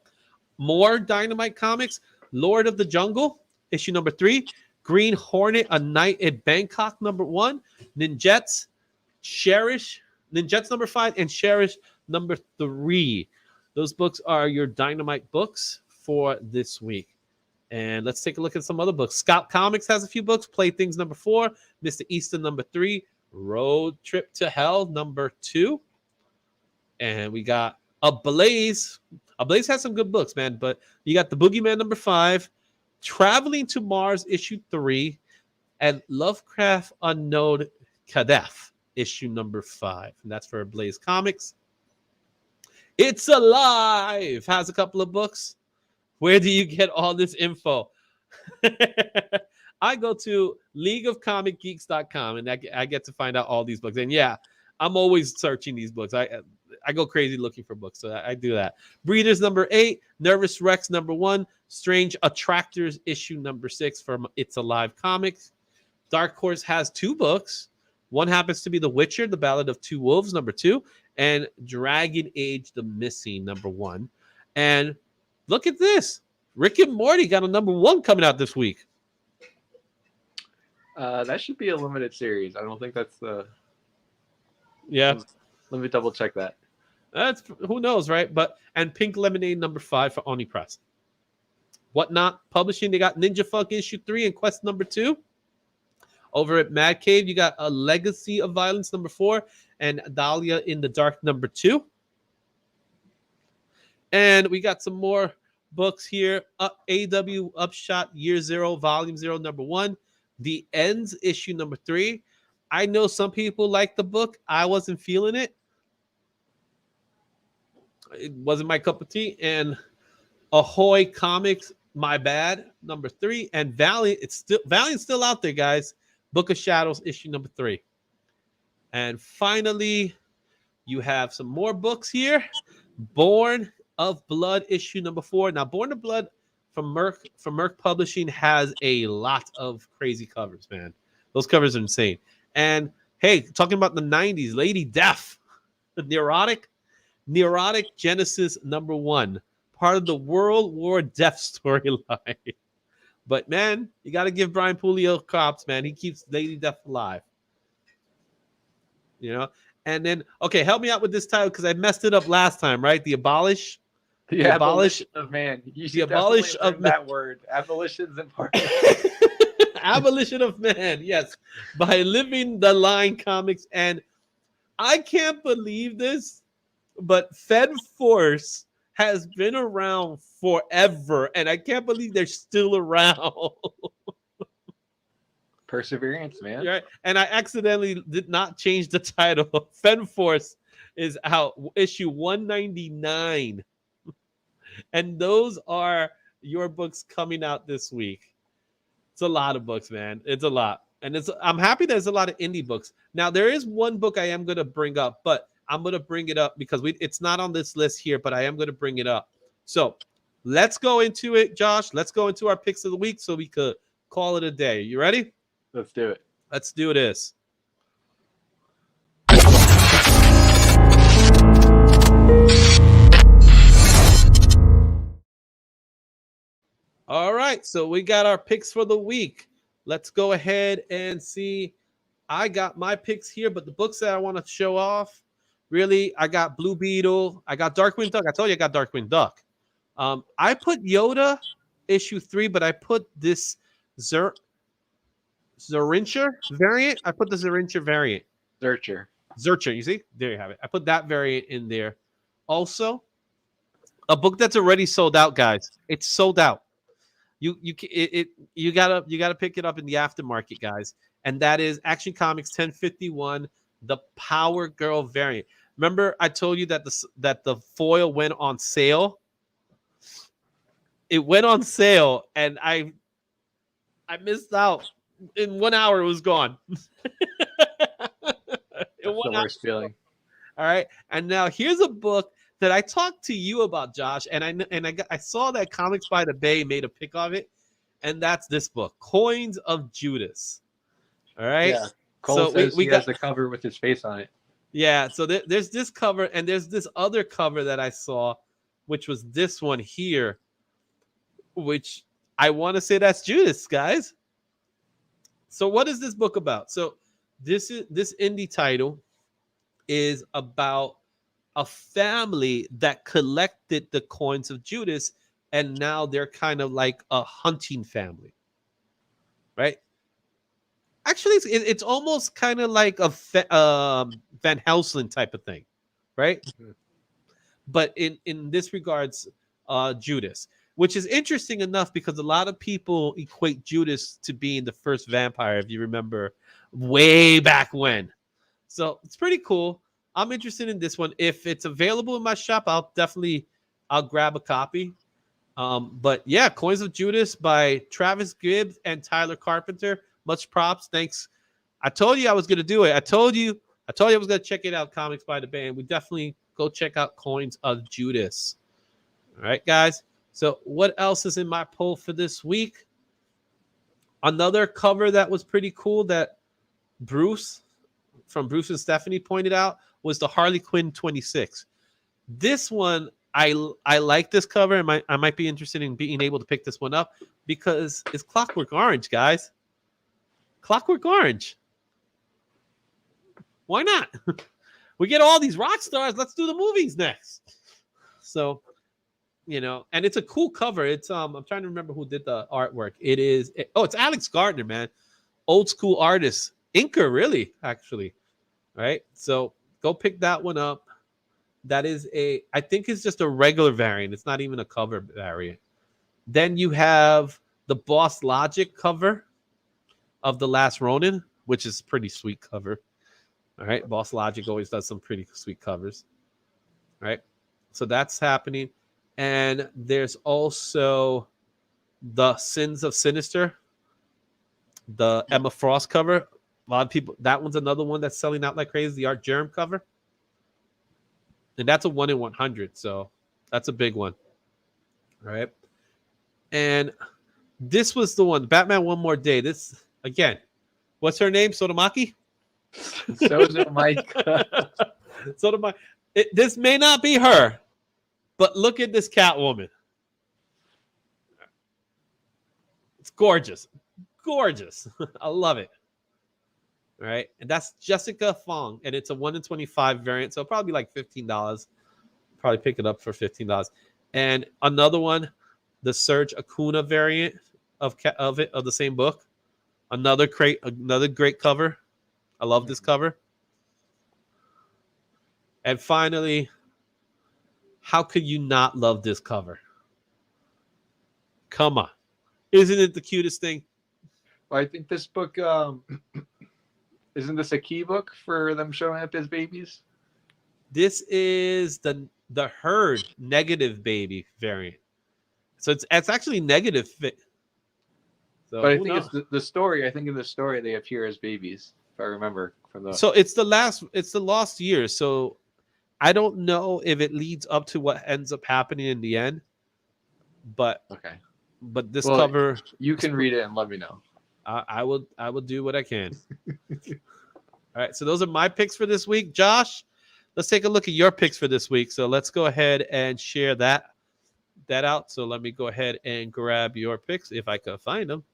[SPEAKER 2] more Dynamite comics. Lord of the Jungle, issue number 3. Green Hornet, A Night in Bangkok, number 1. Ninjets number 5, and Cherish number 3. Those books are your Dynamite books for this week. And let's take a look at some other books. Scout Comics has a few books. Playthings number 4. Mr. Easton number 3. Road Trip to Hell number 2. And we got Ablaze. Ablaze has some good books, man. But you got The Boogeyman number 5. Traveling to Mars issue 3. And Lovecraft Unknown Kadef issue number 5. And that's for Ablaze Comics. It's Alive has a couple of books. Where do you get all this info? I go to leagueofcomicgeeks.com and I get to find out all these books. And yeah, I'm always searching these books. I go crazy looking for books, so I do that. Breeders number 8, Nervous Rex number 1, Strange Attractors issue number 6 from It's Alive Comics. Dark Horse has 2 books. One happens to be The Witcher, The Ballad of Two Wolves number 2, and Dragon Age The Missing number 1. And look at this. Rick and Morty got a number 1 coming out this week.
[SPEAKER 3] That should be a limited series. I don't think that's the...
[SPEAKER 2] Yeah.
[SPEAKER 3] Let me double check that.
[SPEAKER 2] That's who knows, right? And Pink Lemonade number 5 for Oni Press. Whatnot Publishing, they got Ninja Funk issue 3 and Quest number 2. Over at Mad Cave, you got A Legacy of Violence number 4 and Dahlia in the Dark number 2. And we got some more books here. AW Upshot Year 0, Volume 0, number 1. The Ends, issue number 3. I know some people like the book. I wasn't feeling it. It wasn't my cup of tea. And Ahoy Comics, My Bad, number 3. And Valiant's still out there, guys. Book of Shadows, issue number 3. And finally, you have some more books here. Born of Blood, issue number 4. Now, Born of Blood from Merc Publishing has a lot of crazy covers, man. Those covers are insane. And hey, talking about the 90s, Lady Death, the Neurotic Genesis number 1, part of the World War Death storyline. But man, you got to give Brian Pulido props, man. He keeps Lady Death alive. You know? And then, okay, help me out with this title because I messed it up last time, right? The Abolition of Man.
[SPEAKER 3] You should abolish of that word. Abolition's important.
[SPEAKER 2] Abolition of Man, yes. By Living the Line Comics. And I can't believe this, but Fed Force has been around forever, and I can't believe they're still around.
[SPEAKER 3] Perseverance, man.
[SPEAKER 2] Right? And I accidentally did not change the title. Fed Force is out, issue 199. And those are your books coming out this week. It's a lot of books, man. It's a lot. And I'm happy there's a lot of indie books. Now, there is one book I am going to bring up, but I'm gonna bring it up because it's not on this list here, but I am gonna bring it up. So let's go into it, Josh. Let's go into our picks of the week so we could call it a day. You ready?
[SPEAKER 3] Let's do it.
[SPEAKER 2] Let's do this. All right, so we got our picks for the week. Let's go ahead and see. I got my picks here, but the books that I want to show off, really, I got Blue Beetle. I got Darkwing Duck. I told you I got Darkwing Duck. I put Yoda issue 3, but I put this Zerincher variant. I put the Zerincher variant. Zercher, you see? There you have it. I put that variant in there. Also, a book that's already sold out, guys. It's sold out. You gotta pick it up in the aftermarket, guys. And that is Action Comics 1051, the Power Girl variant. Remember, I told you that the foil went on sale. It went on sale, and I missed out. In 1 hour, it was gone.
[SPEAKER 3] That's the worst feeling.
[SPEAKER 2] All right, and now here's a book that I talked to you about, Josh, and I saw that Comics by the Bay made a pick of it, and that's this book, Coins of Judas. All right.
[SPEAKER 3] Yeah. Cole says he has the cover with his face on it.
[SPEAKER 2] Yeah. So there's this cover, and there's this other cover that I saw, which was this one here, which I want to say that's Judas, guys. So what is this book about? So this indie title is about a family that collected the coins of Judas, and now they're kind of like a hunting family, right? Actually, it's almost kind of like a Van Helsing type of thing, right? Mm-hmm. But in this regards, Judas, which is interesting enough because a lot of people equate Judas to being the first vampire, if you remember, way back when. So it's pretty cool. I'm interested in this one. If it's available in my shop, I'll grab a copy. But yeah, Coins of Judas by Travis Gibbs and Tyler Carpenter. Much props. Thanks. I told you I was going to do it. I told you I was going to check it out, Comics by the Bay. We definitely go check out Coins of Judas. All right, guys. So what else is in my poll for this week? Another cover that was pretty cool that Bruce and Stephanie pointed out was the Harley Quinn 26. This one, I like this cover, and I might be interested in being able to pick this one up because it's Clockwork Orange, guys. Clockwork Orange. Why not? We get all these rock stars. Let's do the movies next. So, and it's a cool cover. It's I'm trying to remember who did the artwork. It's Alex Gardner, man. Old school artist. Inker, really, actually. Right? So go pick that one up. That is I think it's just a regular variant. It's not even a cover variant. Then you have the Boss Logic cover of The Last Ronin, which is a pretty sweet cover. All right. Boss Logic always does some pretty sweet covers. All right. So that's happening. And there's also the Sins of Sinister, the Emma Frost cover. A lot of people, that one's another one that's selling out like crazy. The Art Germ cover. And that's a 1 in 100. So that's a big one. All right. And this was the one, Batman One More Day. This, again, what's her name? Sotomaki?
[SPEAKER 3] Sotomaki.
[SPEAKER 2] Sotomaki. This may not be her, but look at this Catwoman. It's gorgeous. Gorgeous. I love it. All right. And that's Jessica Fong. And it's a 1 in 25 variant. So probably like $15. Probably pick it up for $15. And another one, the Serge Acuna variant of the same book. Another great cover. I love this cover. And finally, how could you not love this cover? Come on. Isn't it the cutest thing?
[SPEAKER 3] Well, I think this book, isn't this a key book for them showing up as babies?
[SPEAKER 2] This is the Herd negative baby variant. So it's actually negative fit. So,
[SPEAKER 3] but I think it's the story. I think in the story they appear as babies, if I remember from the.
[SPEAKER 2] So it's the Lost Years. So I don't know if it leads up to what ends up happening in the end, but
[SPEAKER 3] Okay.
[SPEAKER 2] this
[SPEAKER 3] Well,
[SPEAKER 2] cover,
[SPEAKER 3] you can read it and let me know.
[SPEAKER 2] I will do what I can. All right, so those are my picks for this week. Josh, let's take a look at your picks for this week. So let's go ahead and share that out. So let me go ahead and grab your picks if I can find them.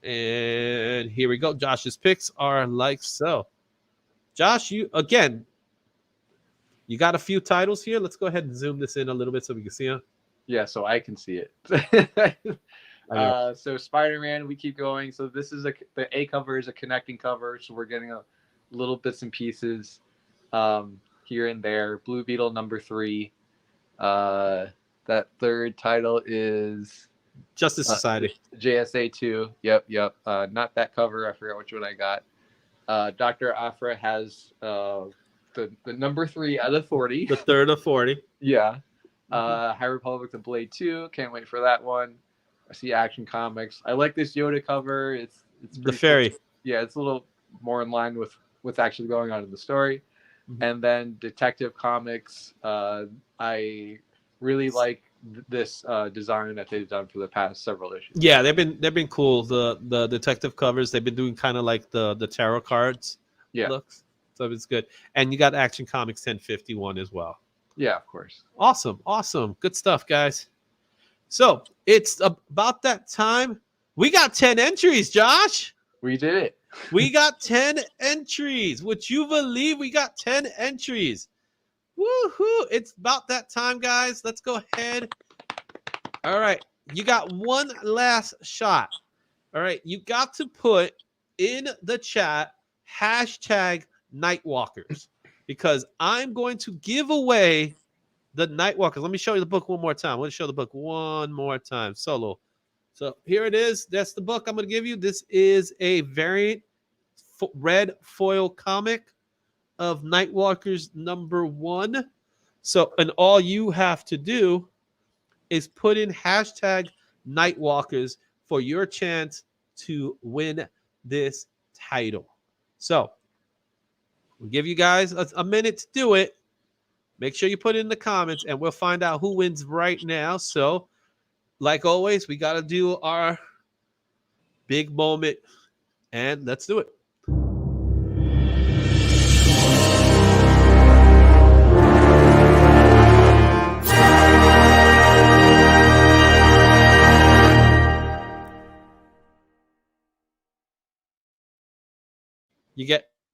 [SPEAKER 2] And here we go. Josh's picks are like so. Josh, you got a few titles here. Let's go ahead and zoom this in a little bit so we can see them.
[SPEAKER 3] Yeah, so I can see it. So Spider-Man, we keep going. So this is the A cover is a connecting cover, so we're getting a little bits and pieces here and there. Blue Beetle #3. That third title is
[SPEAKER 2] Justice Society.
[SPEAKER 3] JSA 2. Yep. Not that cover. I forgot which one I got. Dr. Aphra has the #3 out of 40.
[SPEAKER 2] The third of 40.
[SPEAKER 3] Yeah. High Republic The Blade 2. Can't wait for that one. I see Action Comics. I like this Yoda cover. It's
[SPEAKER 2] the fairy.
[SPEAKER 3] Cool. Yeah, it's a little more in line with what's actually going on in the story.
[SPEAKER 2] Mm-hmm.
[SPEAKER 3] And then Detective Comics. I really like this design that they've done for the past several issues.
[SPEAKER 2] Yeah, they've been cool. The detective covers, they've been doing kind of like the tarot cards looks. So it's good. And you got Action Comics 1051 as well.
[SPEAKER 3] Yeah, of course.
[SPEAKER 2] Awesome. Good stuff, guys. So it's about that time. We got 10 entries, Josh.
[SPEAKER 3] We did it.
[SPEAKER 2] We got 10 entries. Would you believe we got 10 entries? Woohoo! It's about that time, guys. Let's go ahead. All right. You got one last shot. All right. You got to put in the chat #Nightwalkers because I'm going to give away the Nightwalkers. Let me show you the book one more time. I want to show the book one more time. Solo. So here it is. That's the book I'm going to give you. This is a variant red foil comic of Nightwalkers #1. So, and all you have to do is put in #Nightwalkers for your chance to win this title. So, we'll give you guys a minute to do it. Make sure you put it in the comments and we'll find out who wins right now. So, like always, we got to do our big moment and let's do it.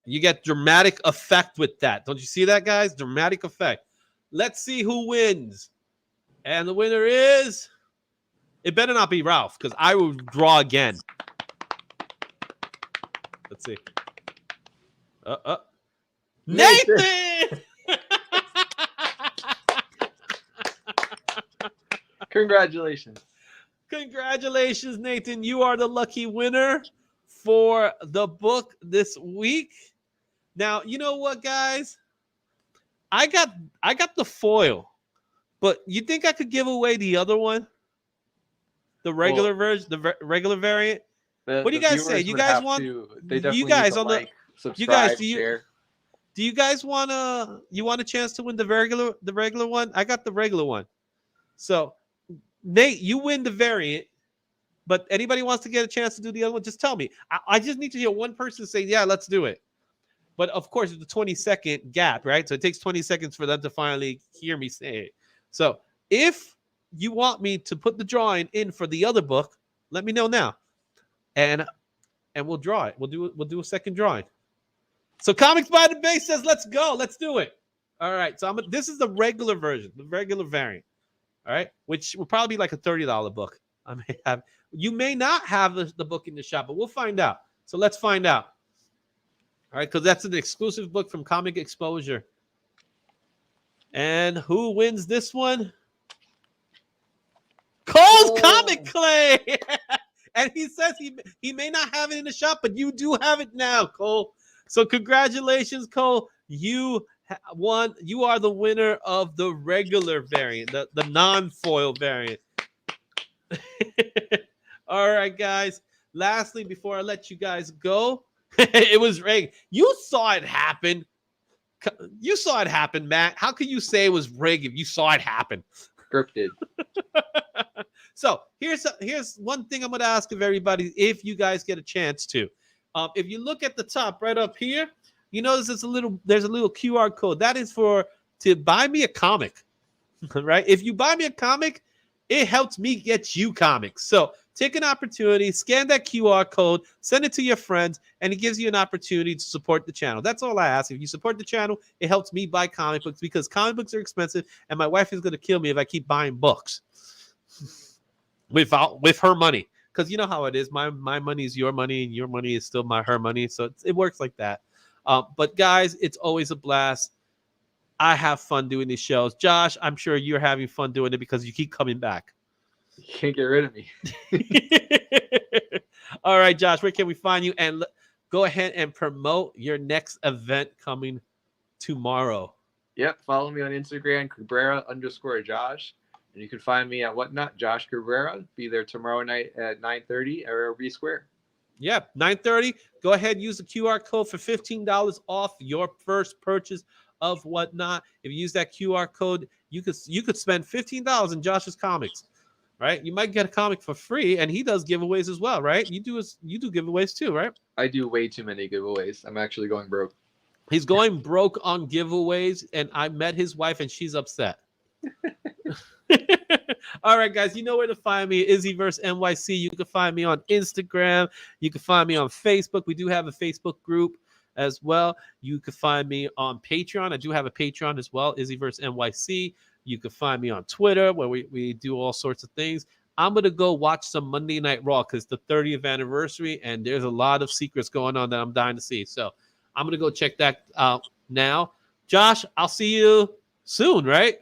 [SPEAKER 2] You get dramatic effect with that. Don't you see that, guys? Dramatic effect. Let's see who wins. And the winner is... It better not be Ralph, because I will draw again. Let's see. Nathan!
[SPEAKER 3] Congratulations.
[SPEAKER 2] Congratulations, Nathan. You are the lucky winner for the book this week. Now, you know what, guys? I got the foil, but you think I could give away the other one? The regular version, the regular variant? What do you guys say? You guys want you guys on the you guys do you guys want a chance to win the regular one? I got the regular one. So, Nate, you win the variant. But anybody wants to get a chance to do the other one, just tell me. I just need to hear one person say, yeah, let's do it. But, of course, it's a 20-second gap, right? So it takes 20 seconds for them to finally hear me say it. So if you want me to put the drawing in for the other book, let me know now. And we'll draw it. We'll do a second drawing. So Comics by the Bay says, let's go. Let's do it. All right. So this is the regular version, the regular variant. All right. Which will probably be like a $30 book. You may not have the book in the shop, but we'll find out. So let's find out. All right, because that's an exclusive book from ComicXposure. And who wins this one? Cole's Comic Clay. And he says he may not have it in the shop, but you do have it now, Cole. So congratulations, Cole. You won. You are the winner of the regular variant, the non-foil variant. All right, guys. Lastly, before I let you guys go, it was raining. You saw it happen. You saw it happen, Matt. How can you say it was rigged if you saw it happen?
[SPEAKER 3] Scripted.
[SPEAKER 2] So here's one thing I'm going to ask of everybody if you guys get a chance to. If you look at the top right up here, you notice there's a little QR code. That is to buy me a comic, right? If you buy me a comic, it helps me get you comics. So take an opportunity, scan that QR code, send it to your friends, and it gives you an opportunity to support the channel. That's all I ask. If you support the channel, it helps me buy comic books because comic books are expensive, and my wife is going to kill me if I keep buying books with her money. Because you know how it is. My money is your money, and your money is still her money. So it works like that. But guys, it's always a blast. I have fun doing these shows. Josh, I'm sure you're having fun doing it because you keep coming back.
[SPEAKER 3] You can't get rid of me.
[SPEAKER 2] All right, Josh, where can we find you? And go ahead and promote your next event coming tomorrow.
[SPEAKER 3] Yep. Follow me on Instagram, Cabrera_Josh. And you can find me at Whatnot, Josh Cabrera. Be there tomorrow night at 9:30 at B Square.
[SPEAKER 2] Yeah, 9:30. Go ahead, use the QR code for $15 off your first purchase of Whatnot. If you use that QR code, you could spend $15 in Josh's comics, right? You might get a comic for free, and he does giveaways as well, right? You do giveaways too, right?
[SPEAKER 3] I do way too many giveaways. I'm actually going broke.
[SPEAKER 2] He's going broke on giveaways, and I met his wife, and she's upset. All right, guys, you know where to find me. Izzyverse NYC. You can find me on Instagram. You can find me on Facebook. We do have a Facebook group as well. You can find me on Patreon. I do have a Patreon as well, Izzyverse NYC. You can find me on Twitter where we do all sorts of things. I'm going to go watch some Monday Night Raw because it's the 30th anniversary, and there's a lot of secrets going on that I'm dying to see. So I'm going to go check that out now. Josh, I'll see you soon, right?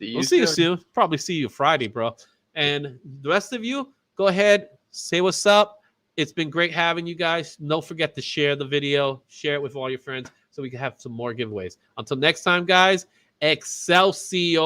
[SPEAKER 2] We'll see you soon. Probably see you Friday, bro. And the rest of you, go ahead, say what's up. It's been great having you guys. Don't forget to share the video, share it with all your friends so we can have some more giveaways. Until next time, guys, Excelsior.